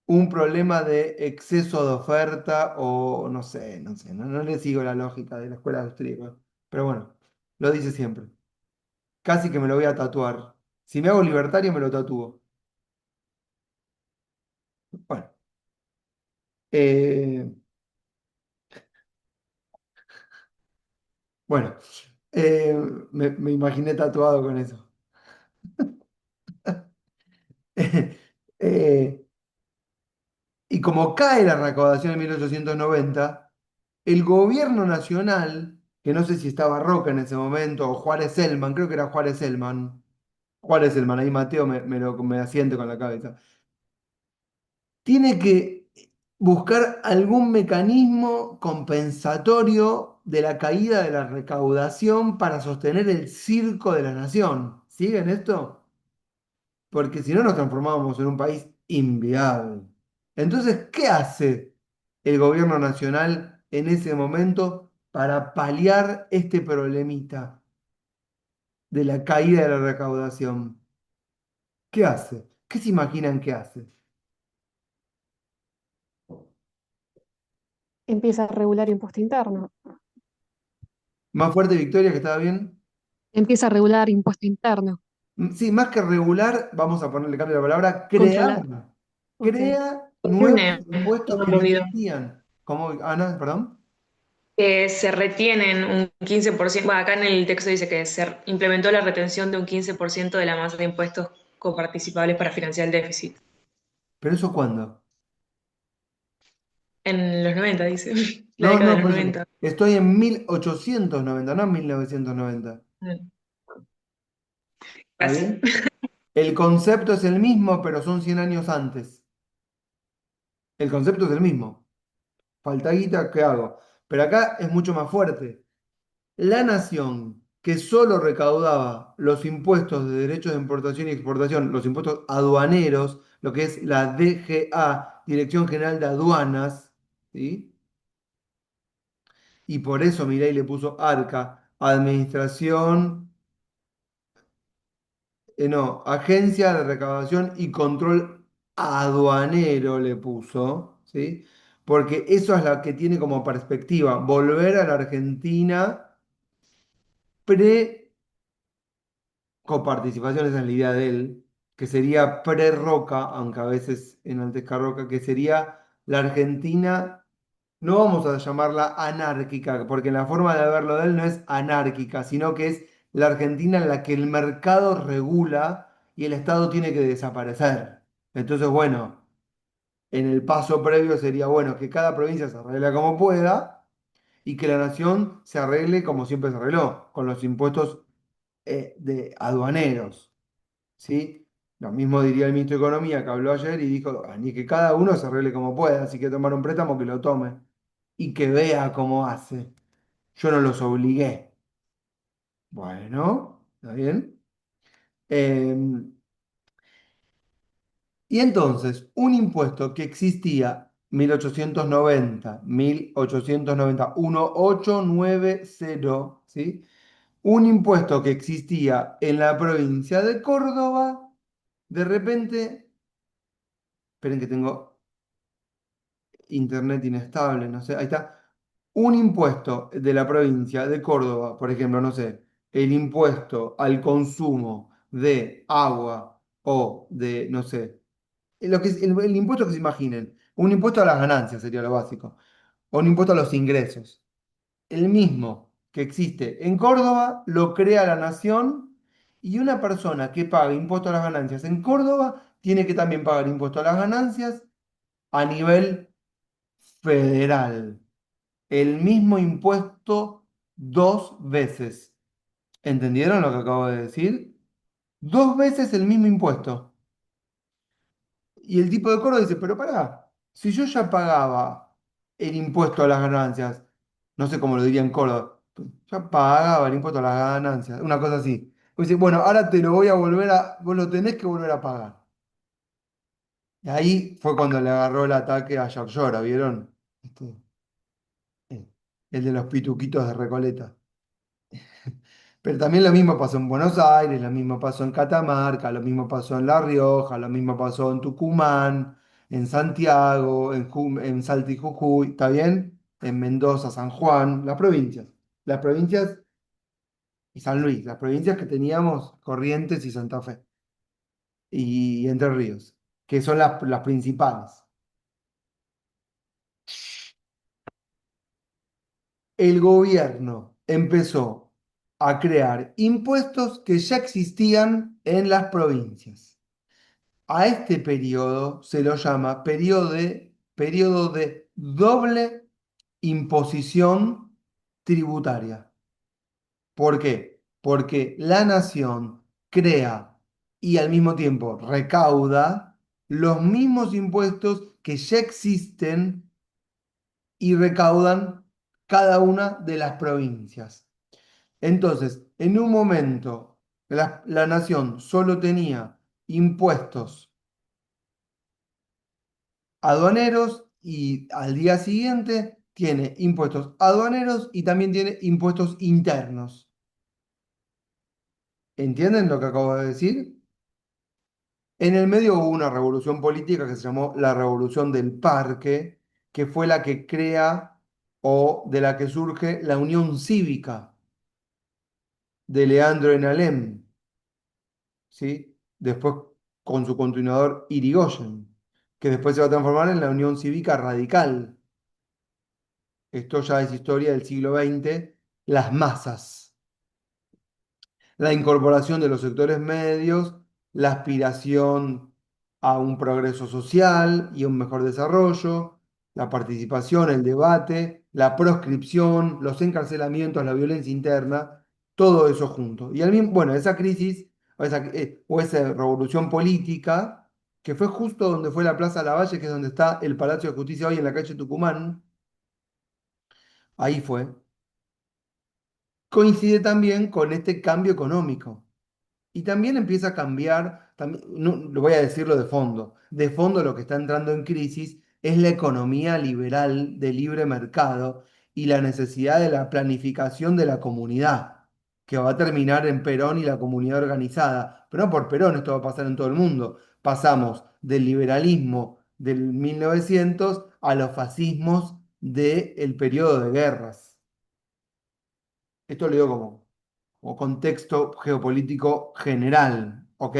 un problema de exceso de oferta o no sé, no le sigo la lógica de la escuela austríaca. Pero bueno, lo dice siempre. Casi que me lo voy a tatuar. Si me hago libertario, me lo tatúo. Bueno, eh, bueno, eh, me imaginé tatuado con eso. Eh, Y como cae la recaudación en 1890, el gobierno nacional, que no sé si estaba Roca en ese momento, o Juárez Selman, creo que era Juárez Selman, ahí Mateo me asiente con la cabeza, tiene que buscar algún mecanismo compensatorio de la caída de la recaudación para sostener el circo de la nación. ¿Siguen esto? Porque si no nos transformábamos en un país inviable. Entonces, ¿qué hace el gobierno nacional en ese momento para paliar este problemita de la caída de la recaudación? ¿Qué hace? ¿Qué se imaginan que hace? Empieza a regular impuesto interno. ¿Más fuerte, Victoria, que estaba bien? Empieza a regular impuesto interno. Sí, más que regular, vamos a ponerle cambio a la palabra, Controlar. crear. Ok. Crea nuevos Tiene impuestos que no movido existían. ¿Cómo, Ana, perdón? que se retienen un 15%. Bueno, acá en el texto dice que se implementó la retención de un 15% de la masa de impuestos coparticipables para financiar el déficit. ¿Pero eso cuándo? En los 90 dice, la No, década de no, los por eso. 90. Estoy en 1890, no en 1990. Mm, ¿Está casi. bien? El concepto es el mismo, pero son 100 años antes. El concepto es el mismo. Falta guita, ¿qué hago? Pero acá es mucho más fuerte. La nación que solo recaudaba los impuestos de derechos de importación y exportación, los impuestos aduaneros, lo que es la DGA Dirección General de Aduanas, ¿sí? Y por eso Milei le puso ARCA, Administración, no, Agencia de Recaudación y Control Aduanero le puso, ¿sí? Porque eso es la que tiene como perspectiva, volver a la Argentina pre coparticipación, esa es la idea de él, que sería pre-Roca, aunque a veces enaltezca Roca, que sería la Argentina, no vamos a llamarla anárquica, porque la forma de verlo de él no es anárquica, sino que es la Argentina en la que el mercado regula y el Estado tiene que desaparecer. Entonces, bueno, en el paso previo sería, bueno, que cada provincia se arregle como pueda y que la nación se arregle como siempre se arregló, con los impuestos de aduaneros. ¿Sí? Lo mismo diría el ministro de Economía que habló ayer y dijo, "Ah, ni que cada uno se arregle como pueda, así que tomar un préstamo que lo tome y que vea cómo hace. Yo no los obligué. Bueno, ¿está bien? Y entonces, un impuesto que existía 1890, 1890, ¿sí? Un impuesto que existía en la provincia de Córdoba, de repente, esperen que tengo internet inestable, no sé, ahí está. Un impuesto de la provincia de Córdoba, por ejemplo, no sé, el impuesto al consumo de agua o de, no sé, el impuesto que se imaginen, un impuesto a las ganancias sería lo básico, o un impuesto a los ingresos. El mismo que existe en Córdoba lo crea la nación y una persona que paga impuesto a las ganancias en Córdoba tiene que también pagar impuesto a las ganancias a nivel federal. El mismo impuesto dos veces. ¿Entendieron lo que acabo de decir? Dos veces el mismo impuesto. Y el tipo de Córdoba dice, pero pará, si yo ya pagaba el impuesto a las ganancias, no sé cómo lo diría en Córdoba, ya pagaba el impuesto a las ganancias, una cosa así. Pues dice, bueno, ahora te lo voy a volver a, vos lo tenés que volver a pagar. Y ahí fue cuando le agarró el ataque a Yarlora, ¿vieron? Este, el de los pituquitos de Recoleta. Pero también lo mismo pasó en Buenos Aires, lo mismo pasó en Catamarca, lo mismo pasó en La Rioja, lo mismo pasó en Tucumán, en Santiago, en Salta y Jujuy, ¿está bien? En Mendoza, San Juan, las provincias. Las provincias y San Luis, las provincias que teníamos Corrientes y Santa Fe y Entre Ríos, que son las principales. El gobierno empezó a crear impuestos que ya existían en las provincias. A este periodo se lo llama periodo de doble imposición tributaria. ¿Por qué? Porque la nación crea y al mismo tiempo recauda los mismos impuestos que ya existen y recaudan cada una de las provincias. Entonces, en un momento, la nación solo tenía impuestos aduaneros y al día siguiente tiene impuestos aduaneros y también tiene impuestos internos. ¿Entienden lo que acabo de decir? En el medio hubo una revolución política que se llamó la Revolución del Parque, que fue la que crea o de la que surge la Unión Cívica de Leandro en Alem, ¿sí? Después con su continuador Irigoyen, que después se va a transformar en la Unión Cívica Radical. Esto ya es historia del siglo XX, las masas, la incorporación de los sectores medios, la aspiración a un progreso social y un mejor desarrollo, la participación, el debate, la proscripción, los encarcelamientos, la violencia interna, todo eso junto. Y al mismo, bueno, esa crisis o esa revolución política, que fue justo donde fue la Plaza Lavalle, que es donde está el Palacio de Justicia hoy en la calle Tucumán, ahí fue, coincide también con este cambio económico. Y también empieza a cambiar también, lo voy a decirlo de fondo. De fondo lo que está entrando en crisis es la economía liberal de libre mercado y la necesidad de la planificación de la comunidad, que va a terminar en Perón y la comunidad organizada. Pero no por Perón, esto va a pasar en todo el mundo. Pasamos del liberalismo del 1900 a los fascismos del periodo de guerras. Esto lo digo como contexto geopolítico general, ¿ok?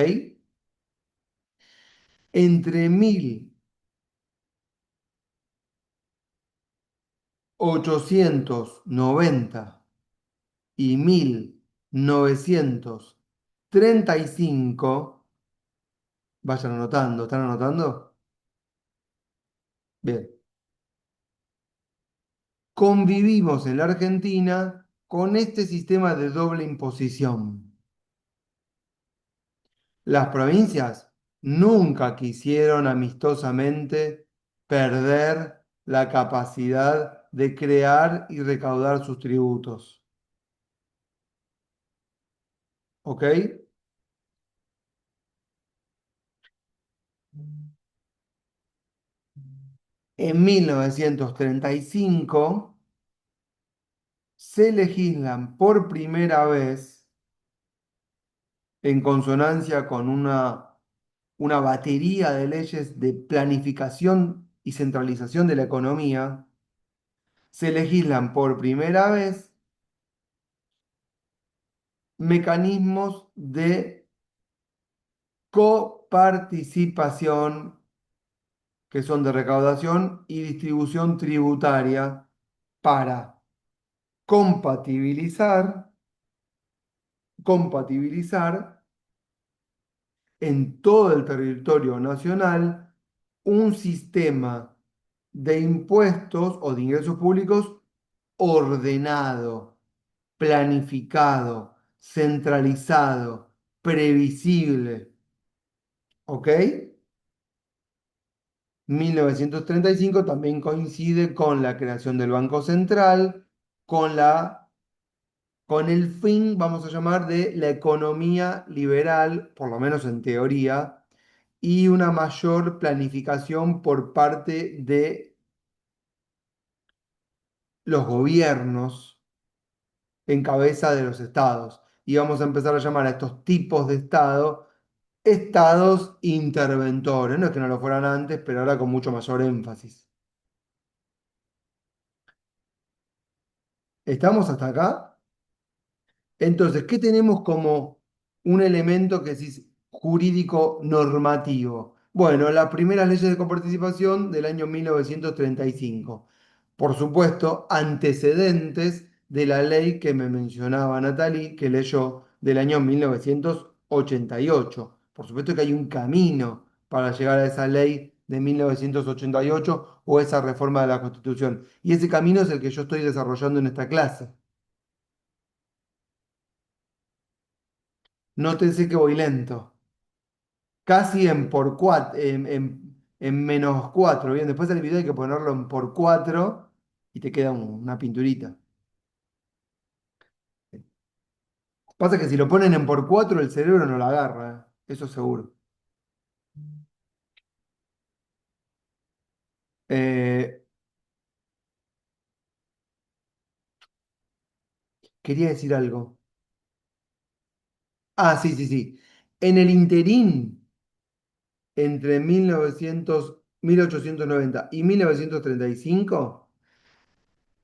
Entre 1890 y 1935, vayan anotando, ¿están anotando? Bien, convivimos en la Argentina con este sistema de doble imposición. Las provincias nunca quisieron amistosamente perder la capacidad de crear y recaudar sus tributos. ¿Ok? En 1935 se legislan por primera vez, en consonancia con una batería de leyes de planificación y centralización de la economía, se legislan por primera vez mecanismos de coparticipación que son de recaudación y distribución tributaria para compatibilizar, compatibilizar en todo el territorio nacional un sistema de impuestos o de ingresos públicos ordenado, planificado, centralizado, previsible. ¿Ok? 1935 también coincide con la creación del Banco Central, con el fin, vamos a llamar, de la economía liberal, por lo menos en teoría, y una mayor planificación por parte de los gobiernos en cabeza de los estados. Y vamos a empezar a llamar a estos tipos de estado estados interventores. No es que no lo fueran antes, pero ahora con mucho mayor énfasis. ¿Estamos hasta acá? Entonces, ¿qué tenemos como un elemento que es jurídico normativo? Bueno, las primeras leyes de coparticipación del año 1935. Por supuesto, antecedentes de la ley que me mencionaba Natalie, que leyó del año 1988. Por supuesto que hay un camino para llegar a esa ley de 1988 o esa reforma de la Constitución. Y ese camino es el que yo estoy desarrollando en esta clase. Nótense que voy lento. Casi en por 4, en -4. Bien, después del video hay que ponerlo en por 4 y te queda una pinturita. Pasa que si lo ponen en por 4 el cerebro no lo agarra, eso seguro. Eh, quería decir algo. Ah, sí, sí, sí. En el interín, entre 1890 y 1935,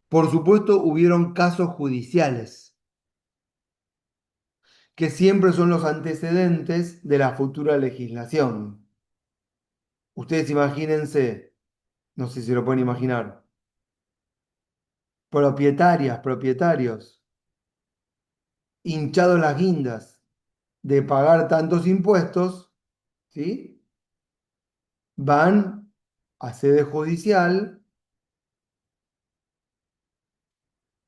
por supuesto, hubieron casos judiciales que siempre son los antecedentes de la futura legislación. Ustedes imagínense, no sé si se lo pueden imaginar, propietarias, propietarios, hinchados las guindas de pagar tantos impuestos, ¿sí? Van a sede judicial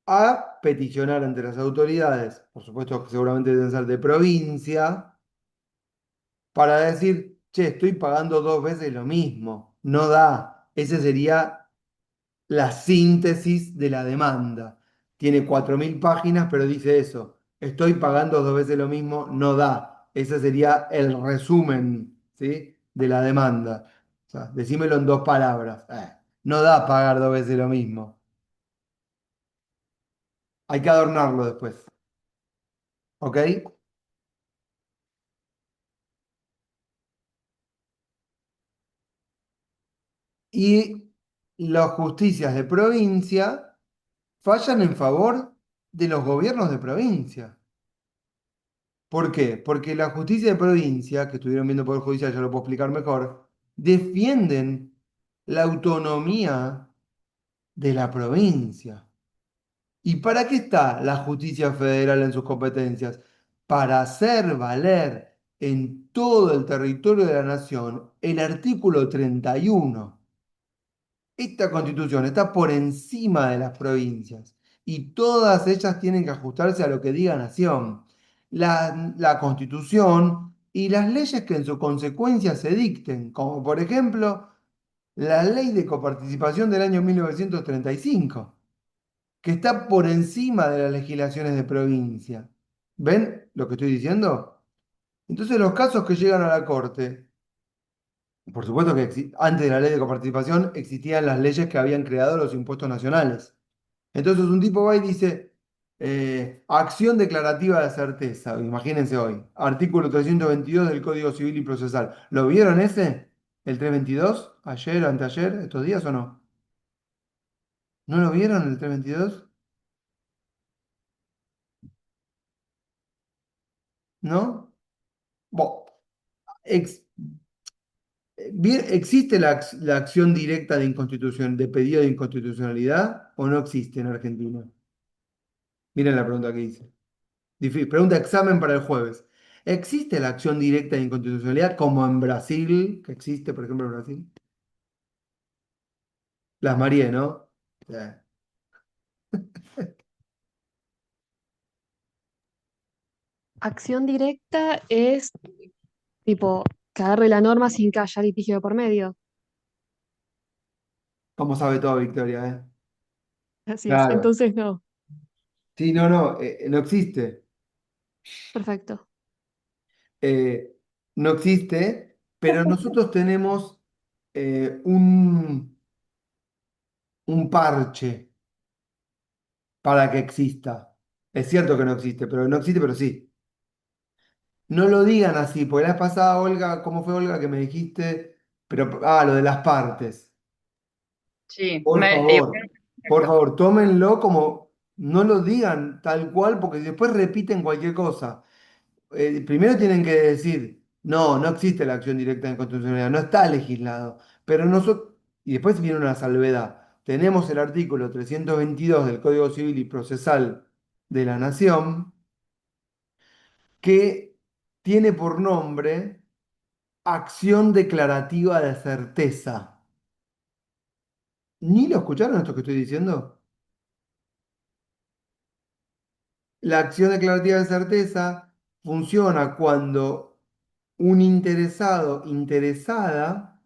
a peticionar ante las autoridades, por supuesto que seguramente deben ser de provincia, para decir, che, estoy pagando dos veces lo mismo, no da. Ese sería la síntesis de la demanda. Tiene 4.000 páginas, pero dice eso. Estoy pagando dos veces lo mismo, no da. ese sería el resumen, ¿sí? De la demanda. O sea, decímelo en dos palabras. No da pagar dos veces lo mismo. Hay que adornarlo después. ¿Ok? Y las justicias de provincia fallan en favor de los gobiernos de provincia. ¿Por qué? Porque la justicia de provincia, que estuvieron viendo Poder Judicial, ya lo puedo explicar mejor, defienden la autonomía de la provincia. ¿Y para qué está la justicia federal en sus competencias? Para hacer valer en todo el territorio de la nación el artículo 31. Esta constitución está por encima de las provincias y todas ellas tienen que ajustarse a lo que diga nación. La constitución y las leyes que en su consecuencia se dicten, como por ejemplo la ley de coparticipación del año 1935, que está por encima de las legislaciones de provincia. ¿Ven lo que estoy diciendo? Entonces los casos que llegan a la Corte, por supuesto que antes de la ley de coparticipación existían las leyes que habían creado los impuestos nacionales. Entonces un tipo va y dice, acción declarativa de certeza, imagínense hoy, artículo 322 del Código Civil y Procesal. ¿Lo vieron ese? ¿El 322? ¿Ayer, anteayer, estos días o no? ¿No lo vieron el 322? ¿No? Bueno, ¿existe la acción directa de inconstitución, de pedido de inconstitucionalidad o no existe en Argentina? Miren la pregunta que hice. Pregunta examen para el jueves. ¿Existe la acción directa de inconstitucionalidad como en Brasil, que existe, por ejemplo, en Brasil? Las María, ¿no? Sí. Acción directa es tipo que agarre la norma sin que haya litigio de por medio. Como sabe toda Victoria, ¿eh? Así es. Claro. Entonces, no. Sí, no, no, no existe. Perfecto. Eh, no existe, pero nosotros tenemos un parche para que exista. Es cierto que no existe, pero no existe, pero sí. No lo digan así, porque la vez pasada, Olga, ¿cómo fue, Olga, que me dijiste? Pero, lo de las partes. Sí, Por favor, por favor, tómenlo como, no lo digan tal cual, porque después repiten cualquier cosa. Primero tienen que decir, no, no existe la acción directa de constitucionalidad, no está legislado. Pero nosotros, y después viene una salvedad. Tenemos el artículo 322 del Código Civil y Procesal de la Nación, que tiene por nombre acción declarativa de certeza. ¿Ni lo escucharon esto que estoy diciendo? La acción declarativa de certeza funciona cuando un interesado, interesada,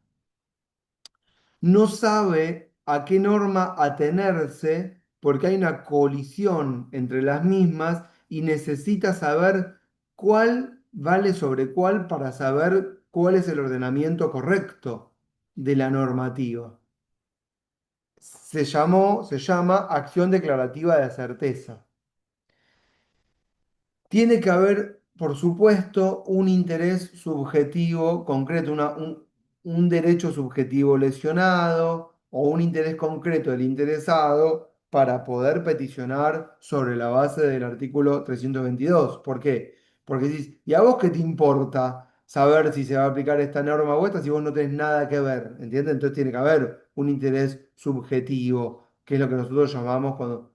no sabe a qué norma atenerse porque hay una colisión entre las mismas y necesita saber cuál vale sobre cuál para saber cuál es el ordenamiento correcto de la normativa. Se llama acción declarativa de certeza. Tiene que haber, por supuesto, un interés subjetivo concreto, un derecho subjetivo lesionado o un interés concreto del interesado para poder peticionar sobre la base del artículo 322. ¿Por qué? Porque decís, ¿y a vos qué te importa saber si se va a aplicar esta norma o esta si vos no tenés nada que ver? ¿Entiendes? Entonces tiene que haber un interés subjetivo, que es lo que nosotros llamamos cuando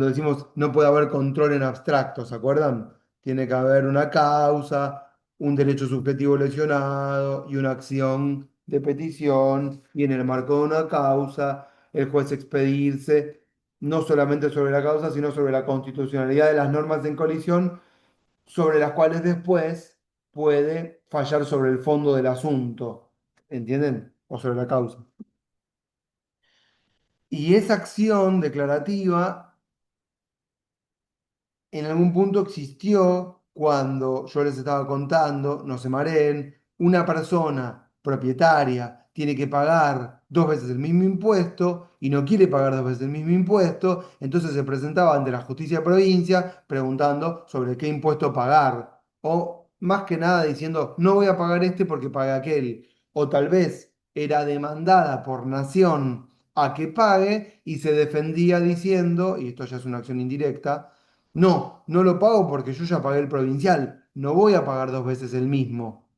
decimos no puede haber control en abstracto, ¿se acuerdan? Tiene que haber una causa, un derecho subjetivo lesionado y una acción de petición, y en el marco de una causa, el juez expedirse no solamente sobre la causa, sino sobre la constitucionalidad de las normas en colisión, sobre las cuales después puede fallar sobre el fondo del asunto, ¿entienden? O sobre la causa. Y esa acción declarativa en algún punto existió cuando yo les estaba contando, no se mareen, una persona propietaria tiene que pagar dos veces el mismo impuesto y no quiere pagar dos veces el mismo impuesto, entonces se presentaba ante la justicia de provincia preguntando sobre qué impuesto pagar. O más que nada diciendo, no voy a pagar este porque pague aquel. O tal vez era demandada por nación a que pague y se defendía diciendo, y esto ya es una acción indirecta, no, no lo pago porque yo ya pagué el provincial, no voy a pagar dos veces el mismo.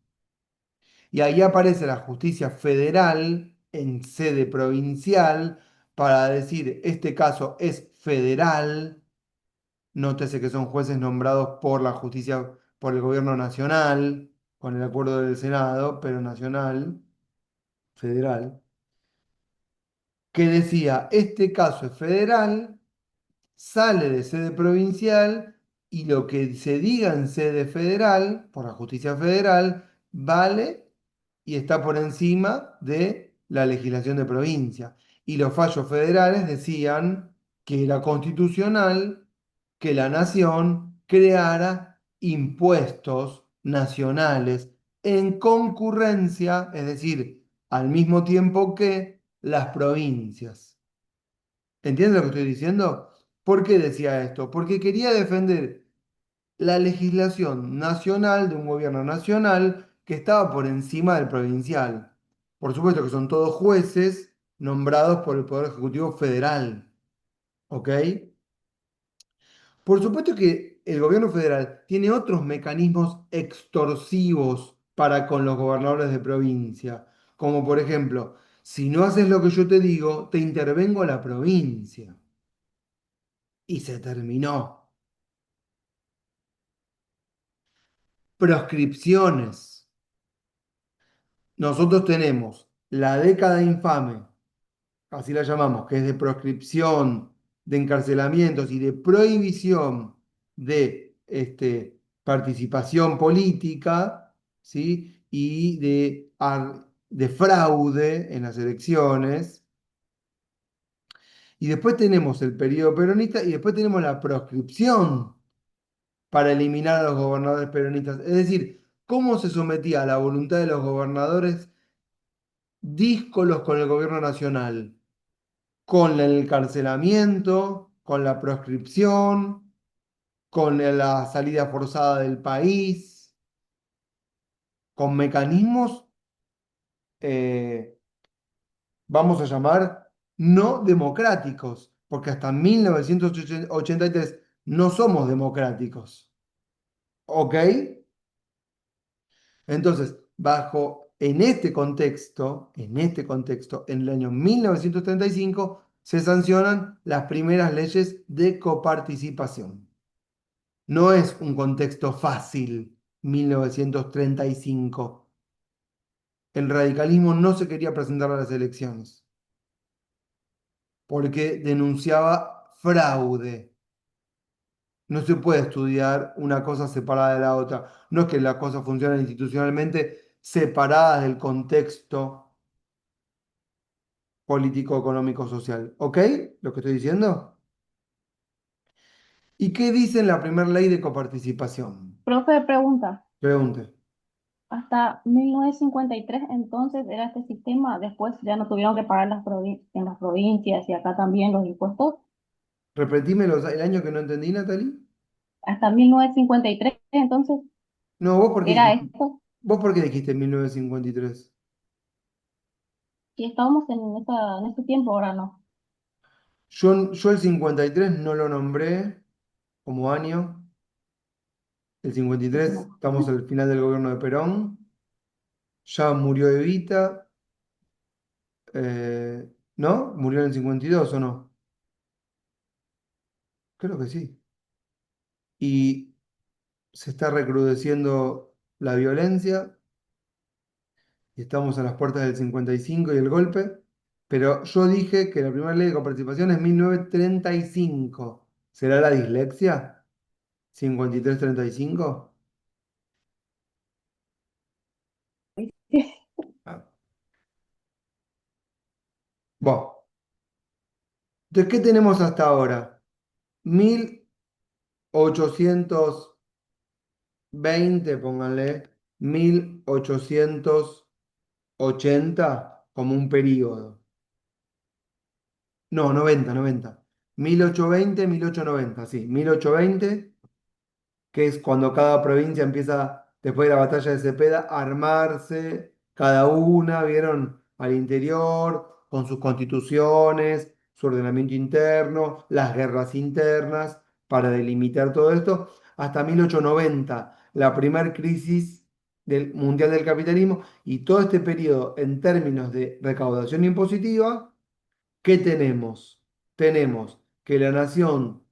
Y ahí aparece la justicia federal en sede provincial para decir, este caso es federal, nótese que son jueces nombrados por la justicia, por el gobierno nacional, con el acuerdo del Senado, pero nacional, federal, que decía, este caso es federal, sale de sede provincial y lo que se diga en sede federal, por la justicia federal, vale y está por encima de la legislación de provincia. Y los fallos federales decían que era constitucional que la nación creara impuestos nacionales en concurrencia, es decir, al mismo tiempo que las provincias. ¿Entiendes lo que estoy diciendo? ¿Por qué decía esto? Porque quería defender la legislación nacional de un gobierno nacional que estaba por encima del provincial. Por supuesto que son todos jueces nombrados por el Poder Ejecutivo Federal. ¿Ok? Por supuesto que el gobierno federal tiene otros mecanismos extorsivos para con los gobernadores de provincia. Como por ejemplo, si no haces lo que yo te digo, te intervengo a la provincia. Y se terminó. Proscripciones. Nosotros tenemos la década infame, así la llamamos, que es de proscripción, de encarcelamientos y de prohibición de participación política, ¿sí? Y de fraude en las elecciones. Y después tenemos el periodo peronista y después tenemos la proscripción para eliminar a los gobernadores peronistas. Es decir, cómo se sometía a la voluntad de los gobernadores díscolos con el gobierno nacional, con el encarcelamiento, con la proscripción, con la salida forzada del país, con mecanismos, eh, vamos a llamar, no democráticos, porque hasta 1983 no somos democráticos. ¿Ok? Entonces, en este contexto, en el año 1935, se sancionan las primeras leyes de coparticipación. No es un contexto fácil, 1935. El radicalismo no se quería presentar a las elecciones porque denunciaba fraude. No se puede estudiar una cosa separada de la otra. No es que las cosas funcionen institucionalmente separadas del contexto político, económico, social. ¿Ok? ¿Lo que estoy diciendo? ¿Y qué dice en la primera ley de coparticipación? Profe, pregunta, Pregunte. hasta 1953 entonces era este sistema, después ya no tuvieron que pagar en las provincias y acá también los impuestos, Repetime el año que no entendí, Natalie. hasta 1953 entonces No, era esto, vos por qué dijiste 1953. y estábamos en ese tiempo, ahora no. Yo el 53 no lo nombré como año. El 53 No. estamos al final del gobierno de Perón. Ya murió Evita. ¿No? ¿Murió en el 52 o no? Creo que sí. Y se está recrudeciendo la violencia y estamos a las puertas del 55 y el golpe. Pero yo dije que la primera ley de coparticipación es 1935. ¿Será la dislexia? ¿53-35? Ah, bueno, entonces, ¿qué tenemos hasta ahora? 1800 20, pónganle 1880 como un periodo. No, 90. 1820, 1890, sí, 1820, que es cuando cada provincia empieza, después de la batalla de Cepeda, a armarse cada una, ¿vieron? Al interior, con sus constituciones, su ordenamiento interno, las guerras internas, para delimitar todo esto, hasta 1890, la primera crisis mundial del capitalismo, y todo este periodo en términos de recaudación impositiva, ¿qué tenemos? Tenemos que la nación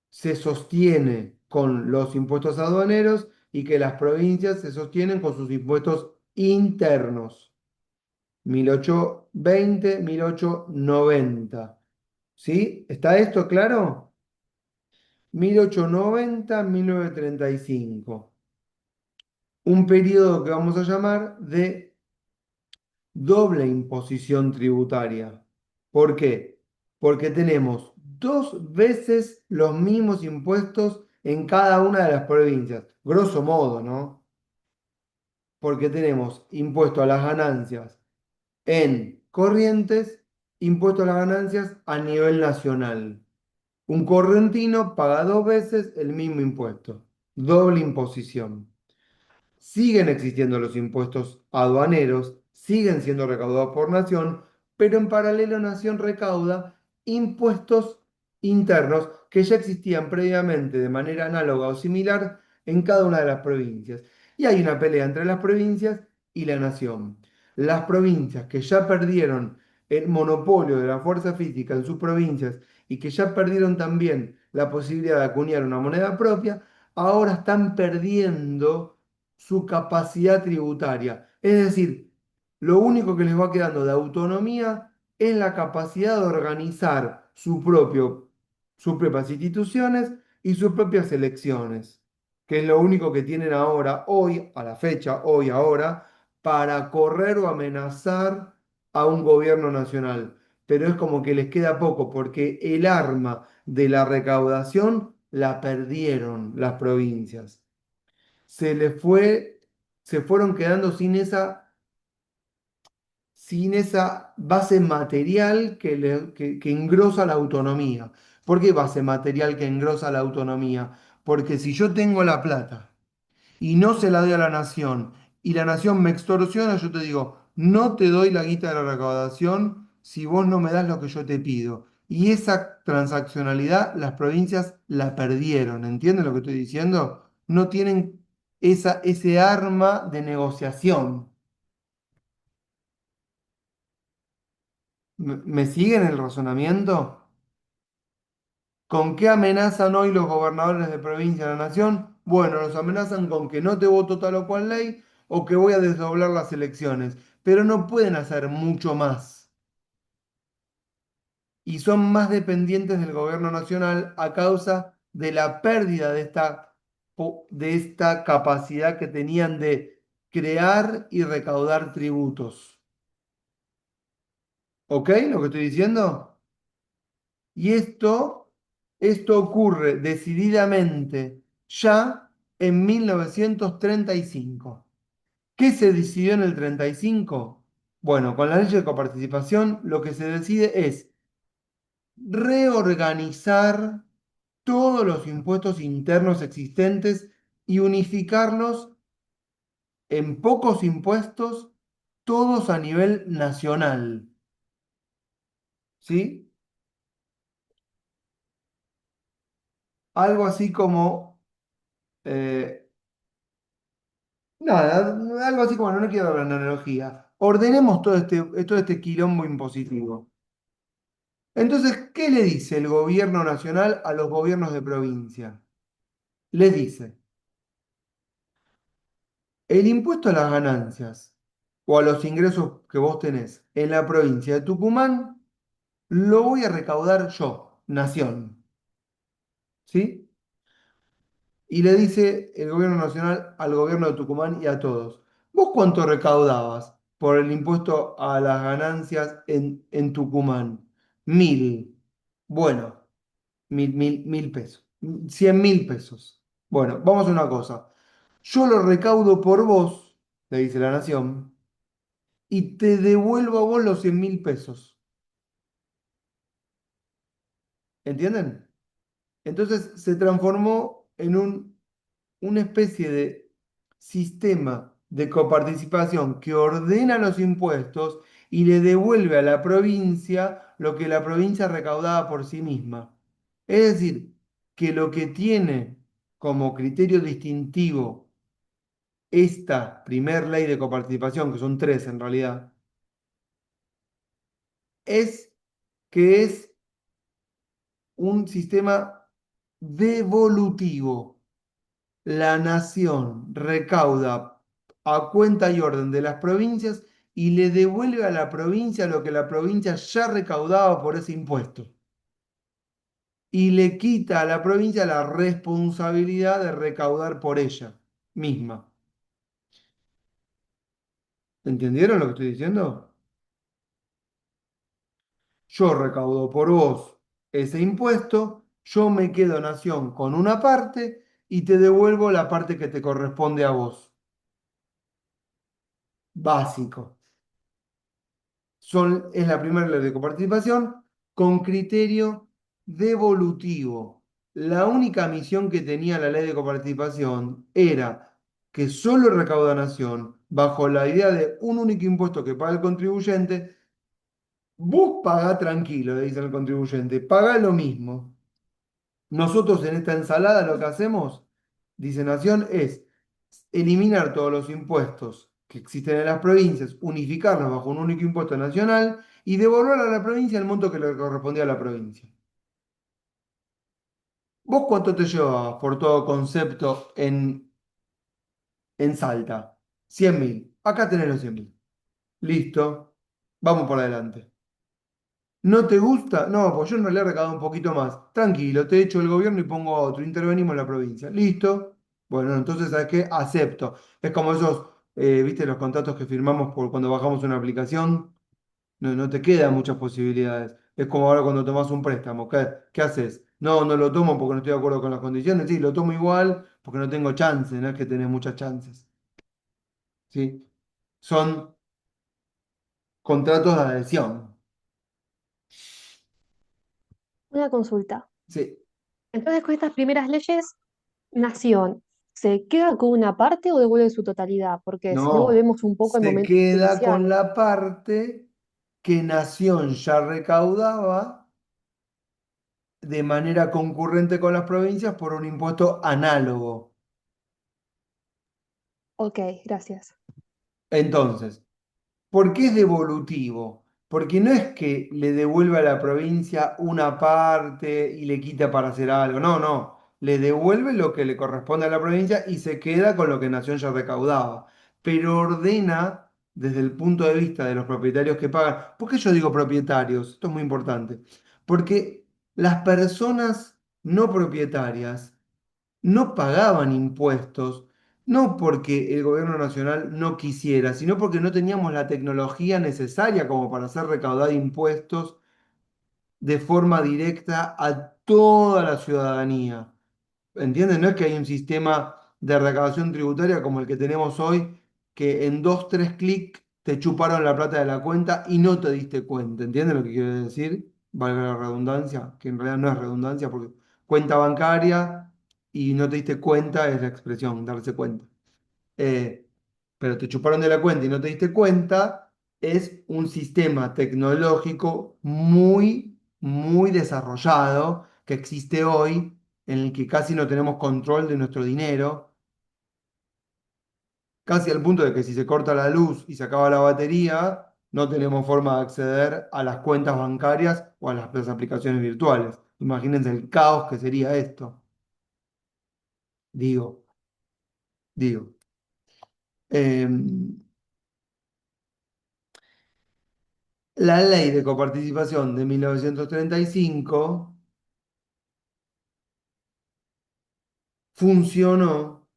se sostiene con los impuestos aduaneros y que las provincias se sostienen con sus impuestos internos. 1820, 1890. ¿Sí? ¿Está esto claro? 1890, 1935. Un periodo que vamos a llamar de doble imposición tributaria. ¿Por qué? Porque tenemos dos veces los mismos impuestos en cada una de las provincias, grosso modo, ¿no? Porque tenemos impuesto a las ganancias en Corrientes, impuesto a las ganancias a nivel nacional. Un correntino paga dos veces el mismo impuesto, doble imposición. Siguen existiendo los impuestos aduaneros, siguen siendo recaudados por Nación, pero en paralelo Nación recauda impuestos internos que ya existían previamente de manera análoga o similar en cada una de las provincias. Y hay una pelea entre las provincias y la Nación. Las provincias que ya perdieron el monopolio de la fuerza física en sus provincias y que ya perdieron también la posibilidad de acuñar una moneda propia, ahora están perdiendo su capacidad tributaria. Es decir, lo único que les va quedando de autonomía es la capacidad de organizar sus propias instituciones y sus propias elecciones, que es lo único que tienen ahora, hoy, a la fecha, hoy, ahora, para correr o amenazar a un gobierno nacional. Pero es como que les queda poco, porque el arma de la recaudación la perdieron las provincias. Se les fue, se fueron quedando sin esa base material que engrosa la autonomía. ¿Por qué base material que engrosa la autonomía? Porque si yo tengo la plata y no se la doy a la nación y la nación me extorsiona, yo te digo, no te doy la guita de la recaudación si vos no me das lo que yo te pido. Y esa transaccionalidad las provincias la perdieron, ¿entienden lo que estoy diciendo? No tienen ese arma de negociación. ¿Me siguen el razonamiento? ¿Con qué amenazan hoy los gobernadores de provincia de la nación? Bueno, los amenazan con que no te voto tal o cual ley o que voy a desdoblar las elecciones, pero no pueden hacer mucho más. Y son más dependientes del gobierno nacional a causa de la pérdida de esta capacidad que tenían de crear y recaudar tributos. ¿Ok? Lo que estoy diciendo. Y esto ocurre decididamente ya en 1935. ¿Qué se decidió en el 35? Bueno, con la ley de coparticipación lo que se decide es reorganizar todos los impuestos internos existentes y unificarlos en pocos impuestos, todos a nivel nacional. ¿Sí? Algo así como eh, nada, algo así como, no quiero dar una analogía. Ordenemos todo este quilombo impositivo. Entonces, ¿qué le dice el gobierno nacional a los gobiernos de provincia? Les dice, el impuesto a las ganancias o a los ingresos que vos tenés en la provincia de Tucumán, lo voy a recaudar yo, nación. ¿Sí? Y le dice el gobierno nacional al gobierno de Tucumán y a todos. ¿Vos cuánto recaudabas por el impuesto a las ganancias en Tucumán? 1.000. Bueno, 1.000 pesos. 100.000 pesos. Bueno, vamos a una cosa. Yo lo recaudo por vos, le dice la nación, y te devuelvo a vos los 100.000 pesos. ¿Entienden? Entonces se transformó en una especie de sistema de coparticipación que ordena los impuestos y le devuelve a la provincia lo que la provincia recaudaba por sí misma. Es decir, que lo que tiene como criterio distintivo esta primer ley de coparticipación, que son tres en realidad, es que es un sistema devolutivo. La nación recauda a cuenta y orden de las provincias y le devuelve a la provincia lo que la provincia ya recaudaba por ese impuesto. Y le quita a la provincia la responsabilidad de recaudar por ella misma. ¿Entendieron lo que estoy diciendo? Yo recaudo por vos ese impuesto, yo me quedo nación con una parte y te devuelvo la parte que te corresponde a vos. Básico. Es la primera ley de coparticipación con criterio devolutivo. La única misión que tenía la ley de coparticipación era que solo recauda nación, bajo la idea de un único impuesto que paga el contribuyente, vos pagá tranquilo, le dice el contribuyente, pagá lo mismo. Nosotros en esta ensalada lo que hacemos, dice Nación, es eliminar todos los impuestos que existen en las provincias, unificarlos bajo un único impuesto nacional y devolver a la provincia el monto que le correspondía a la provincia. ¿Vos cuánto te llevabas por todo concepto en Salta? 100.000. Acá tenés los 100.000. Listo. Vamos por adelante. ¿No te gusta? No, pues yo en realidad he recaudado un poquito más. Tranquilo, te echo el gobierno y pongo otro. Intervenimos en la provincia. ¿Listo? Bueno, entonces, ¿sabes qué? Acepto. Es como esos, ¿viste los contratos que firmamos por cuando bajamos una aplicación? No, no te quedan muchas posibilidades. Es como ahora cuando tomas un préstamo. ¿Qué haces? No, no lo tomo porque no estoy de acuerdo con las condiciones. Sí, lo tomo igual porque no tengo chance, no es que tenés muchas chances. ¿Sí? Son contratos de adhesión. Una consulta. Sí. Entonces, con estas primeras leyes, Nación, ¿se queda con una parte o devuelve su totalidad? Porque si no, No, volvemos un poco al se momento queda con inicial. la parte que Nación ya recaudaba de manera concurrente con las provincias por un impuesto análogo. Ok, gracias. Entonces, ¿por qué es devolutivo? Porque no es que le devuelva a la provincia una parte y le quita para hacer algo. No, no. Le devuelve lo que le corresponde a la provincia y se queda con lo que Nación ya recaudaba. Pero ordena desde el punto de vista de los propietarios que pagan. ¿Por qué yo digo propietarios? Esto es muy importante. Porque las personas no propietarias no pagaban impuestos, no porque el gobierno nacional no quisiera, sino porque no teníamos la tecnología necesaria como para hacer recaudar impuestos de forma directa a toda la ciudadanía. ¿Entienden? No es que hay un sistema de recaudación tributaria como el que tenemos hoy, que en dos, tres clics te chuparon la plata de la cuenta y no te diste cuenta. ¿Entienden lo que quiero decir? Valga la redundancia, que en realidad no es redundancia, porque cuenta bancaria y no te diste cuenta es la expresión, darse cuenta. Eh, pero te chuparon de la cuenta y no te diste cuenta, es un sistema tecnológico muy, muy desarrollado que existe hoy, en el que casi no tenemos control de nuestro dinero, casi al punto de que si se corta la luz y se acaba la batería, no tenemos forma de acceder a las cuentas bancarias o a las aplicaciones virtuales. Imagínense el caos que sería esto. Digo, digo. Em, La ley de coparticipación de 1935 funcionó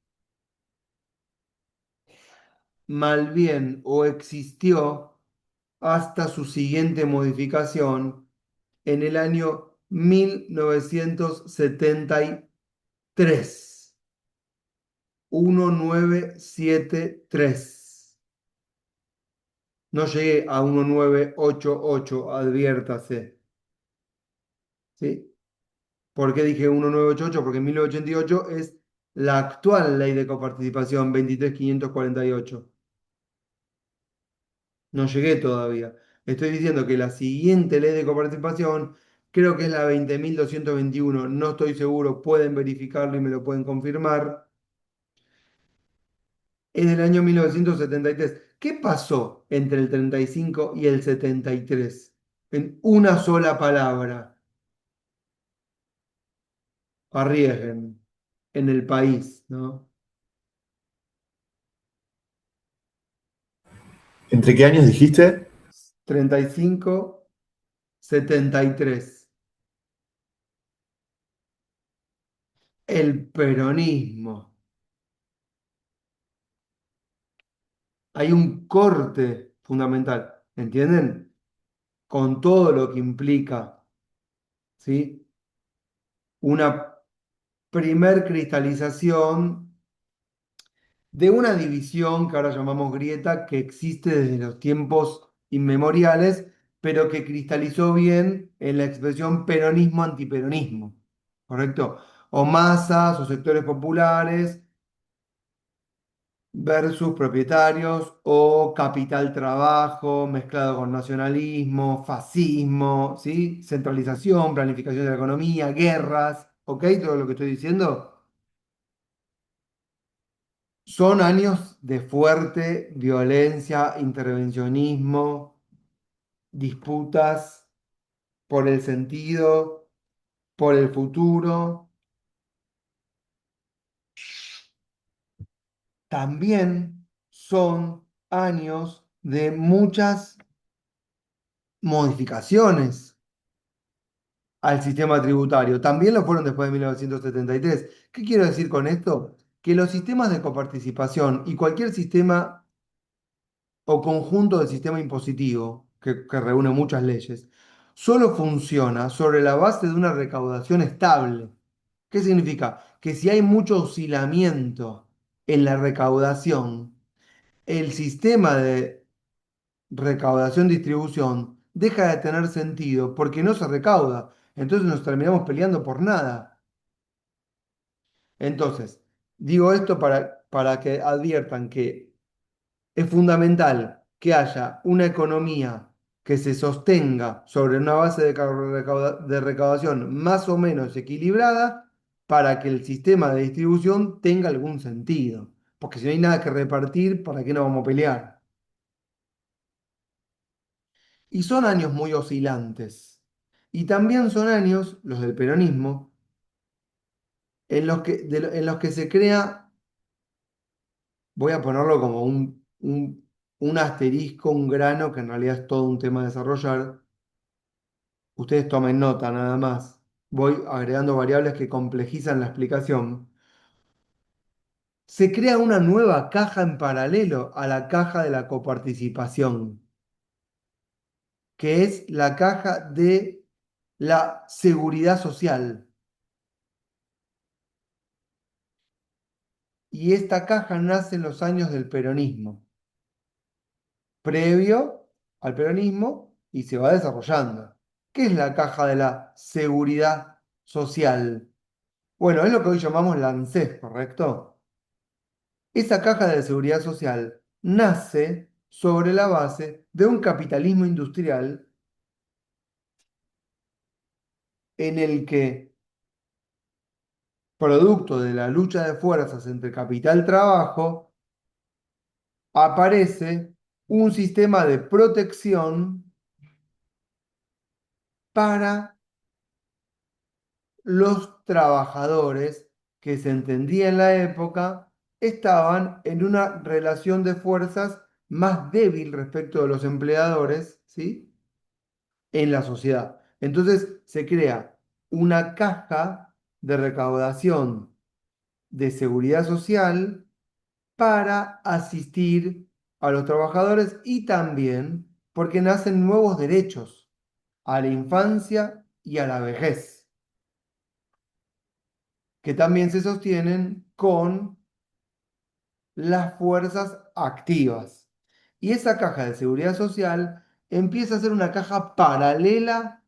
mal bien o existió hasta su siguiente modificación en el año 1973. 1973. No llegué a 1988, adviértase. ¿Sí? ¿Por qué dije 1988? Porque en 1988 es la actual ley de coparticipación 23.548. No llegué todavía. Estoy diciendo que la siguiente ley de coparticipación creo que es la 20.221. No estoy seguro, pueden verificarlo y me lo pueden confirmar. Es del año 1973. ¿Qué pasó entre el 35 y el 73? En una sola palabra. Arriesguen en el país, ¿no? ¿Entre qué años dijiste? 35, 73. El peronismo. Hay un corte fundamental, ¿entienden? Con todo lo que implica, ¿sí? Una primer cristalización de una división que ahora llamamos grieta, que existe desde los tiempos inmemoriales, pero que cristalizó bien en la expresión peronismo-antiperonismo, ¿correcto? O masas o sectores populares versus propietarios o capital trabajo mezclado con nacionalismo, fascismo, ¿sí? Centralización, planificación de la economía, guerras, ¿ok? Todo lo que estoy diciendo. Son años de fuerte violencia, intervencionismo, disputas por el sentido, por el futuro. También son años de muchas modificaciones al sistema tributario. También lo fueron después de 1973. ¿Qué quiero decir con esto? Que los sistemas de coparticipación y cualquier sistema o conjunto de sistema impositivo que reúne muchas leyes, solo funciona sobre la base de una recaudación estable. ¿Qué significa? Que si hay mucho oscilamiento en la recaudación, el sistema de recaudación-distribución deja de tener sentido porque no se recauda. Entonces nos terminamos peleando por nada. Entonces, digo esto para que adviertan que es fundamental que haya una economía que se sostenga sobre una base de recaudación más o menos equilibrada para que el sistema de distribución tenga algún sentido. Porque si no hay nada que repartir, ¿para qué nos vamos a pelear? Y son años muy oscilantes. Y también son años, los del peronismo, en los que se crea, voy a ponerlo como un asterisco, un grano, que en realidad es todo un tema a desarrollar. Ustedes tomen nota nada más. Voy agregando variables que complejizan la explicación. Se crea una nueva caja en paralelo a la caja de la coparticipación, que es la caja de la seguridad social. Y esta caja nace en los años del peronismo, previo al peronismo, y se va desarrollando. ¿Qué es la caja de la seguridad social? Bueno, es lo que hoy llamamos la ANSES, ¿correcto? Esa caja de seguridad social nace sobre la base de un capitalismo industrial en el que, producto de la lucha de fuerzas entre capital y trabajo, aparece un sistema de protección para los trabajadores que se entendía en la época estaban en una relación de fuerzas más débil respecto de los empleadores, ¿sí? En la sociedad. Entonces se crea una caja de recaudación de seguridad social para asistir a los trabajadores y también porque nacen nuevos derechos a la infancia y a la vejez, que también se sostienen con las fuerzas activas. Y esa caja de seguridad social empieza a ser una caja paralela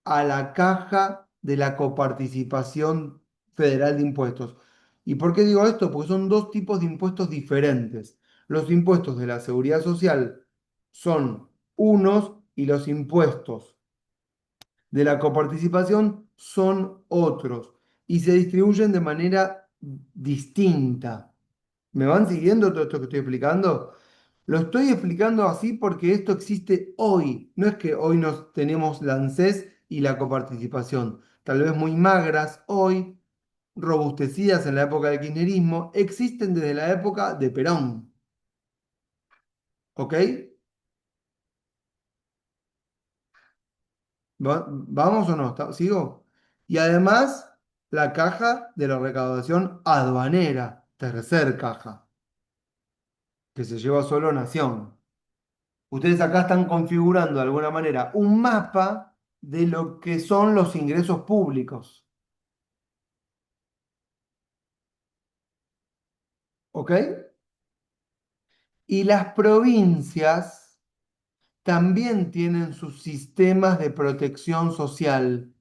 a la caja de la coparticipación federal de impuestos. ¿Y por qué digo esto? Porque son dos tipos de impuestos diferentes. Los impuestos de la seguridad social son unos y los impuestos de la coparticipación son otros y se distribuyen de manera distinta. ¿Me van siguiendo todo esto que estoy explicando? Lo estoy explicando así porque esto existe hoy. No es que hoy nos tenemos la ANSES y la coparticipación. Tal vez muy magras hoy, robustecidas en la época del kirchnerismo, existen desde la época de Perón. ¿Ok? ¿Vamos o no? ¿Sigo? Y además, la caja de la recaudación aduanera, tercer caja, que se lleva solo Nación. Ustedes acá están configurando de alguna manera un mapa de lo que son los ingresos públicos. ¿Ok? Y las provincias también tienen sus sistemas de protección social.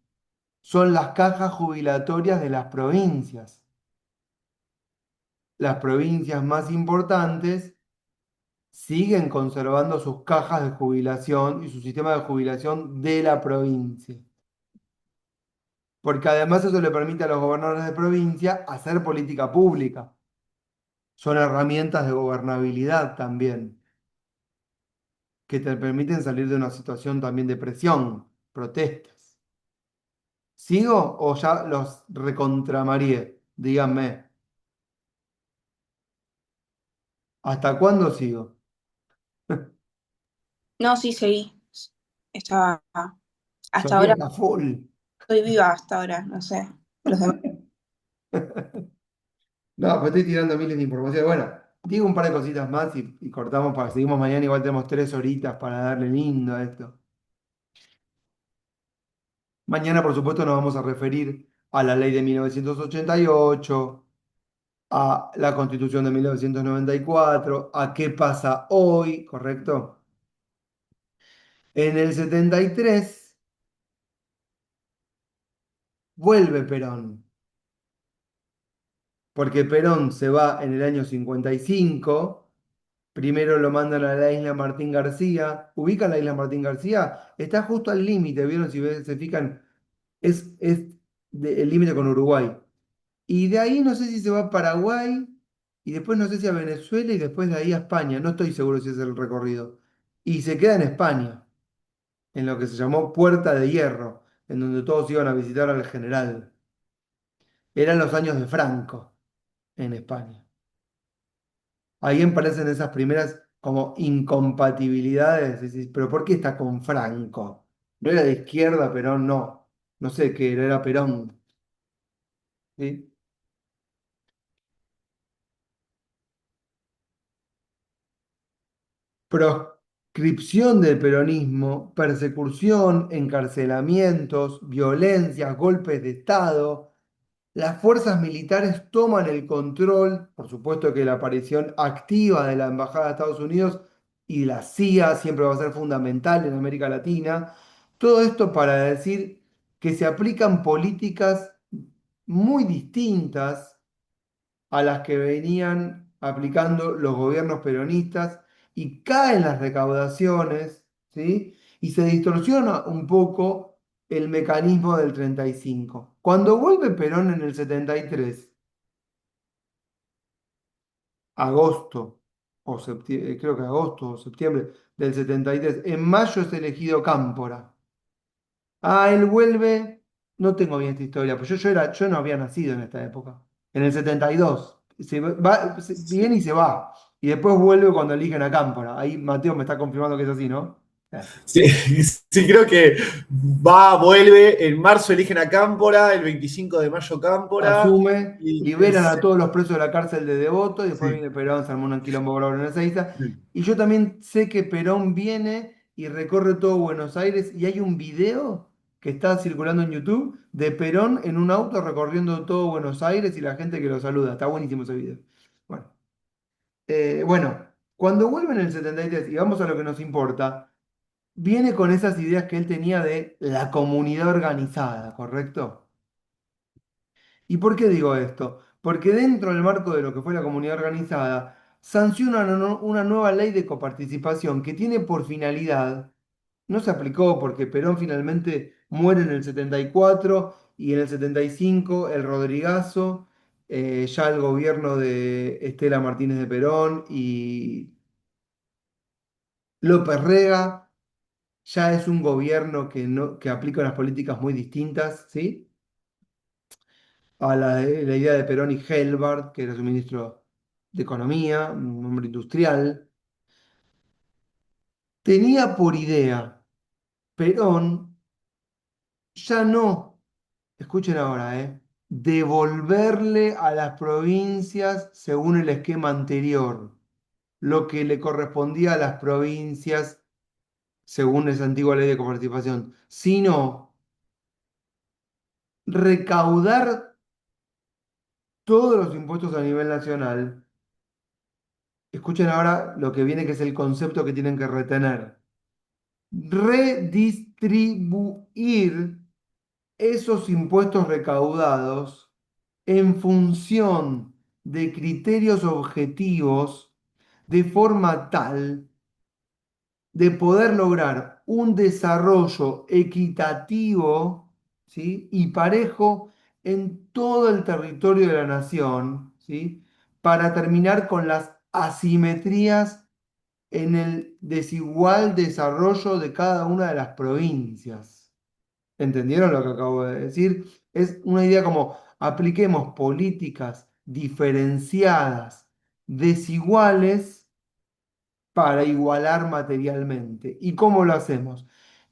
Son las cajas jubilatorias de las provincias. Las provincias más importantes siguen conservando sus cajas de jubilación y su sistema de jubilación de la provincia. Porque además eso le permite a los gobernadores de provincia hacer política pública. Son herramientas de gobernabilidad también, que te permiten salir de una situación también de presión, protestas. ¿Sigo o ya los recontramarié? Díganme. ¿Hasta cuándo sigo? No, sí, seguí. Estaba, hasta ahora, Sofía está full. estoy viva hasta ahora, no sé. Los demás. No, pues estoy tirando miles de información. Bueno, digo un par de cositas más y cortamos para seguimos mañana. Igual tenemos 3 horitas para darle lindo a esto. Mañana, por supuesto, nos vamos a referir a la ley de 1988, a la Constitución de 1994, a qué pasa hoy, ¿correcto? En el 73 vuelve Perón, porque Perón se va en el año 55. Primero lo mandan a la isla Martín García. ¿Ubican la isla Martín García? Está justo al límite, ¿vieron? Si se fijan, es el límite con Uruguay. Y de ahí no sé si se va a Paraguay, y después no sé si a Venezuela, y después de ahí a España. No estoy seguro si es el recorrido. Y se queda en España, en lo que se llamó Puerta de Hierro, en donde todos iban a visitar al general. Eran los años de Franco en España. Ahí aparecen esas primeras como incompatibilidades. Decís, pero ¿por qué está con Franco? No era de izquierda, Perón no. No sé qué era Perón. ¿Sí? Proscripción del peronismo, persecución, encarcelamientos, violencias, golpes de Estado. Las fuerzas militares toman el control, por supuesto que la aparición activa de la Embajada de Estados Unidos y la CIA siempre va a ser fundamental en América Latina. Todo esto para decir que se aplican políticas muy distintas a las que venían aplicando los gobiernos peronistas y caen las recaudaciones, ¿sí? Y se distorsiona un poco el mecanismo del 35. Cuando vuelve Perón en el 73, agosto, o septiembre, creo que agosto o septiembre del 73, en mayo es elegido Cámpora. Ah, él vuelve, no tengo bien esta historia, pues yo no había nacido en esta época, en el 72. Viene y se va. Y después vuelve cuando eligen a Cámpora. Ahí Mateo me está confirmando que es así, ¿no? Sí, sí, creo que vuelve, en marzo eligen a Cámpora, el 25 de mayo Cámpora, Asume, y liberan a todos los presos de la cárcel de Devoto y después sí, viene Perón, se armó un quilombo bárbaro en Ezeiza. sí. Y yo también sé que Perón viene y recorre todo Buenos Aires y hay un video que está circulando en YouTube de Perón en un auto recorriendo todo Buenos Aires y la gente que lo saluda. Está buenísimo ese video. Bueno, Bueno, cuando vuelve en el 73, y vamos a lo que nos importa, viene con esas ideas que él tenía de la comunidad organizada, ¿correcto? ¿Y por qué digo esto? Porque dentro del marco de lo que fue la comunidad organizada, sanciona una nueva ley de coparticipación que tiene por finalidad, no se aplicó porque Perón finalmente muere en el 74 y en el 75 el Rodrigazo, ya el gobierno de Estela Martínez de Perón y López Rega ya es un gobierno que, no, que aplica unas políticas muy distintas, ¿sí? A la idea de Perón y Helbart, que era su ministro de Economía, un hombre industrial, tenía por idea Perón ya no, escuchen ahora, devolverle a las provincias según el esquema anterior, lo que le correspondía a las provincias según esa antigua ley de coparticipación, sino recaudar todos los impuestos a nivel nacional. Escuchen ahora lo que viene, que es el concepto que tienen que retener. Redistribuir esos impuestos recaudados en función de criterios objetivos de forma tal de poder lograr un desarrollo equitativo, ¿sí? Y parejo en todo el territorio de la nación, ¿sí? Para terminar con las asimetrías en el desigual desarrollo de cada una de las provincias. ¿Entendieron lo que acabo de decir? Es una idea como apliquemos políticas diferenciadas, desiguales, para igualar materialmente. ¿Y cómo lo hacemos?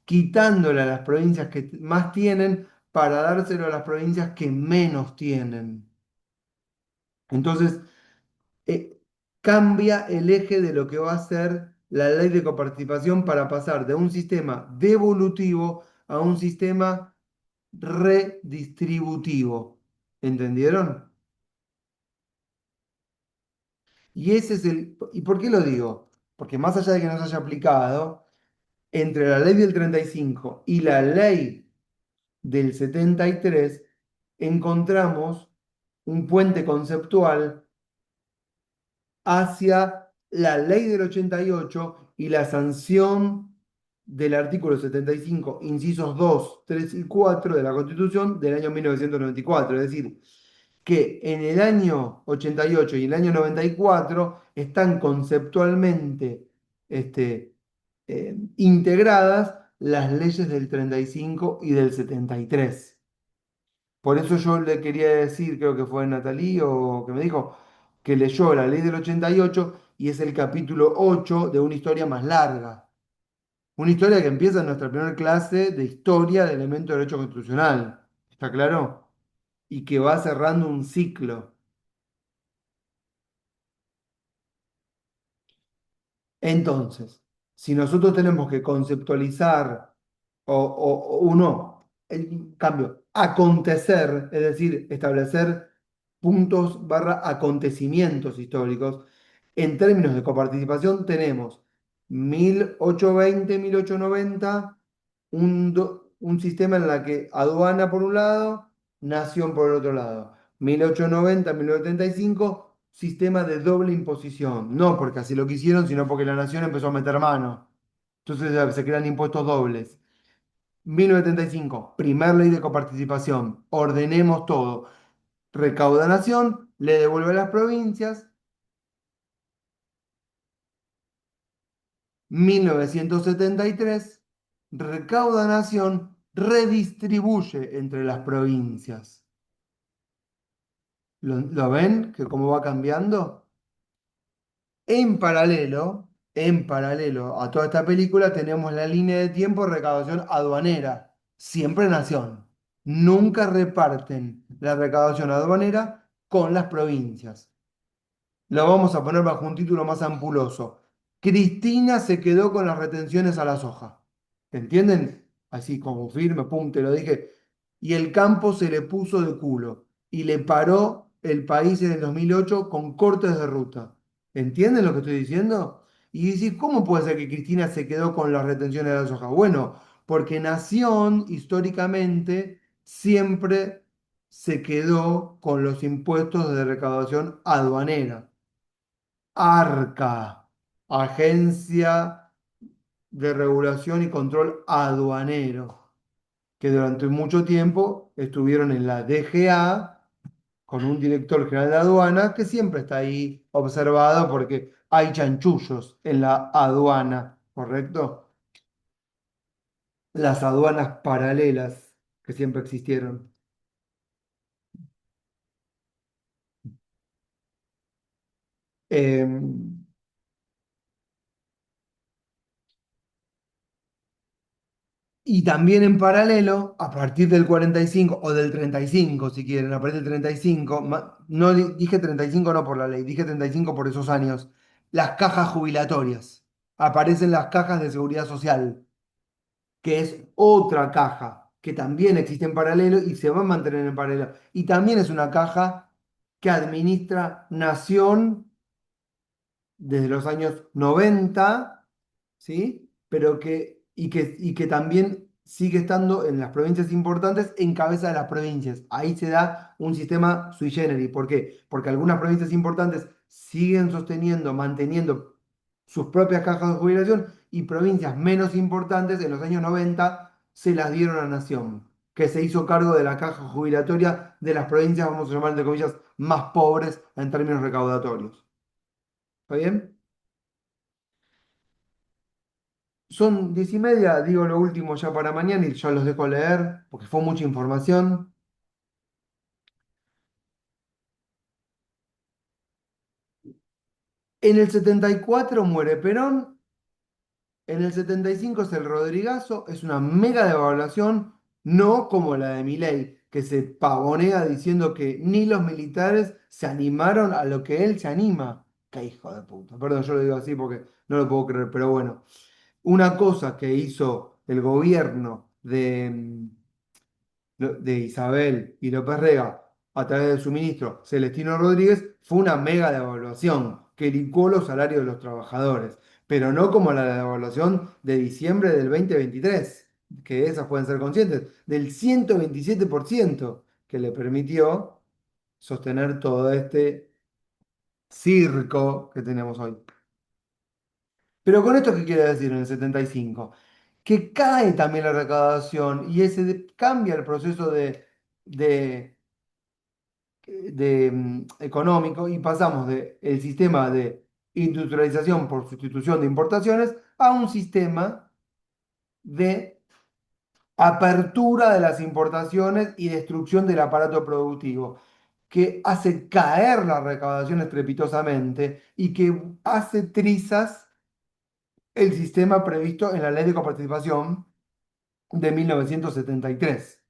Quitándole a las provincias que más tienen para dárselo a las provincias que menos tienen. Entonces, eh, cambia el eje de lo que va a ser la ley de coparticipación para pasar de un sistema devolutivo a un sistema redistributivo. ¿Entendieron? Y ese es el... ¿Y por qué lo digo? Porque más allá de que no se haya aplicado, entre la ley del 35 y la ley del 73 encontramos un puente conceptual hacia la ley del 88 y la sanción del artículo 75, incisos 2, 3 y 4 de la Constitución del año 1994. Es decir, que en el año 88 y el año 94 están conceptualmente integradas las leyes del 35 y del 73. Por eso yo le quería decir, creo que fue Natalie o que me dijo, que leyó la ley del 88 y es el capítulo 8 de una historia más larga. Una historia que empieza en nuestra primera clase de historia de elementos de derecho constitucional. ¿Está claro? Y que va cerrando un ciclo. Entonces, si nosotros tenemos que conceptualizar o uno, en cambio, acontecer, es decir, establecer puntos barra acontecimientos históricos, en términos de coparticipación tenemos 1820, 1890, un sistema en el que aduana por un lado, nación por el otro lado. 1890, 1875, sistema de doble imposición. No porque así lo quisieron, sino porque la nación empezó a meter mano. Entonces se crean impuestos dobles. 1975, primer ley de coparticipación. Ordenemos todo. Recauda nación, le devuelve a las provincias. 1973, recauda nación, redistribuye entre las provincias. ¿Lo ven? Que cómo va cambiando. En paralelo a toda esta película, tenemos la línea de tiempo de recaudación aduanera, siempre nación. Nunca reparten la recaudación aduanera con las provincias. Lo vamos a poner bajo un título más ampuloso. Cristina se quedó con las retenciones a la soja. ¿Entienden? Así como firme, pum, te lo dije. Y el campo se le puso de culo y le paró el país en el 2008 con cortes de ruta. ¿Entienden lo que estoy diciendo? Y decir, ¿cómo puede ser que Cristina se quedó con las retenciones de la soja? Bueno, porque Nación históricamente siempre se quedó con los impuestos de recaudación aduanera. ARCA, Agencia de Regulación y Control Aduanero, que durante mucho tiempo estuvieron en la DGA con un director general de aduana que siempre está ahí observado porque hay chanchullos en la aduana, ¿correcto? Las aduanas paralelas que siempre existieron. Em, Y también en paralelo, a partir del 45 o del 35 si quieren, a partir del 35 no dije 35 no por la ley, dije 35 por esos años, las cajas jubilatorias. Aparecen las cajas de seguridad social, que es otra caja que también existe en paralelo y se va a mantener en paralelo. Y también es una caja que administra Nación desde los años 90, ¿sí? Pero que también sigue estando en las provincias importantes en cabeza de las provincias. Ahí se da un sistema sui generis. ¿Por qué? Porque algunas provincias importantes siguen sosteniendo, manteniendo sus propias cajas de jubilación y provincias menos importantes en los años 90 se las dieron a Nación, que se hizo cargo de la caja jubilatoria de las provincias, vamos a llamar de comillas, más pobres en términos recaudatorios. ¿Está bien? Son 10:30, digo lo último ya para mañana y ya los dejo leer, porque fue mucha información. En el 74 muere Perón, en el 75 es el Rodrigazo, es una mega devaluación, no como la de Milei, que se pavonea diciendo que ni los militares se animaron a lo que él se anima. Qué hijo de puta. Perdón, yo lo digo así porque no lo puedo creer, pero bueno. Una cosa que hizo el gobierno de Isabel y López Rega a través de su ministro Celestino Rodríguez fue una mega devaluación que licuó los salarios de los trabajadores, pero no como la devaluación de diciembre del 2023, que esas pueden ser conscientes, del 127% que le permitió sostener todo este circo que tenemos hoy. Pero con esto, ¿qué quiere decir en el 75? Que cae también la recaudación y cambia el proceso de, económico y pasamos del sistema de industrialización por sustitución de importaciones a un sistema de apertura de las importaciones y destrucción del aparato productivo, que hace caer la recaudación estrepitosamente y que hace trizas el sistema previsto en la Ley de Coparticipación de 1973.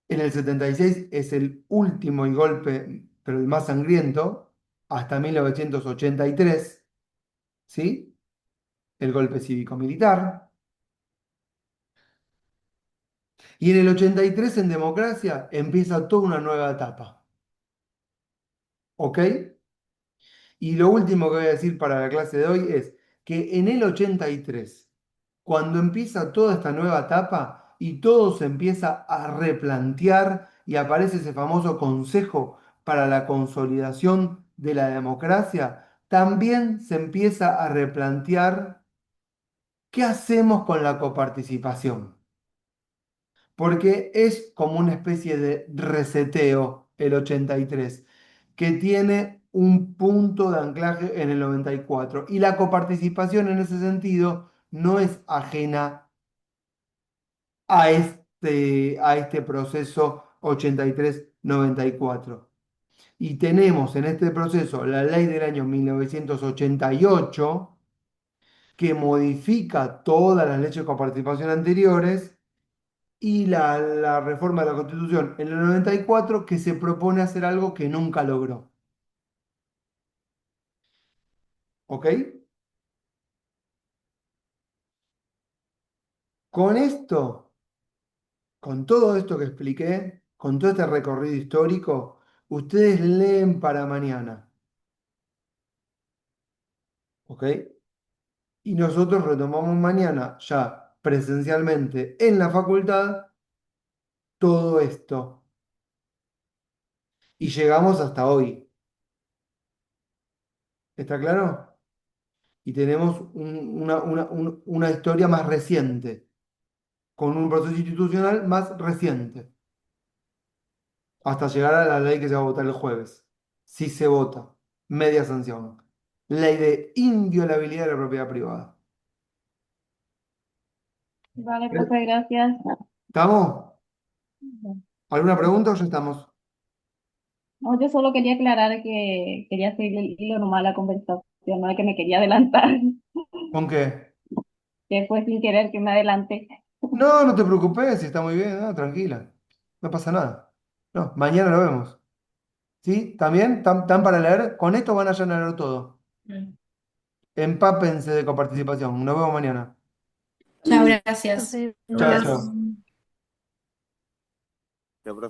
En el 76 es el último y golpe, pero el más sangriento, hasta 1983, ¿sí? El golpe cívico-militar. Y en el 83 en democracia empieza toda una nueva etapa. ¿Ok? Y lo último que voy a decir para la clase de hoy es que en el 83, cuando empieza toda esta nueva etapa y todo se empieza a replantear y aparece ese famoso Consejo para la Consolidación de la Democracia, también se empieza a replantear qué hacemos con la coparticipación, porque es como una especie de reseteo el 83 que tiene un punto de anclaje en el 94 y la coparticipación en ese sentido no es ajena a este proceso 83-94. Y tenemos en este proceso la ley del año 1988 que modifica todas las leyes de coparticipación anteriores y la reforma de la Constitución en el 94 que se propone hacer algo que nunca logró. ¿Ok? Con esto, con todo esto que expliqué, con todo este recorrido histórico, ustedes leen para mañana. ¿ok? Y nosotros retomamos mañana ya presencialmente en la facultad todo esto. Y llegamos hasta hoy. ¿Está claro? Y tenemos una historia más reciente, con un proceso institucional más reciente, hasta llegar a la ley que se va a votar el jueves. Si se vota, media sanción. Ley de inviolabilidad de la propiedad privada. Vale, profe, gracias. ¿Estamos? ¿Alguna pregunta o ya estamos? No, yo solo quería aclarar que quería seguir el hilo nomás de la conversación, no es que me quería adelantar, ¿Con qué? que fue sin querer que me adelanté. No, no te preocupes, si está muy bien, no, tranquila. No pasa nada. No, mañana lo vemos. ¿Sí? ¿También? ¿Están para leer? Con esto van a ya leer todo. Empápense de coparticipación. Nos vemos mañana. Chao, Nos gracias. Chao, vemos. chao. Ya, profe.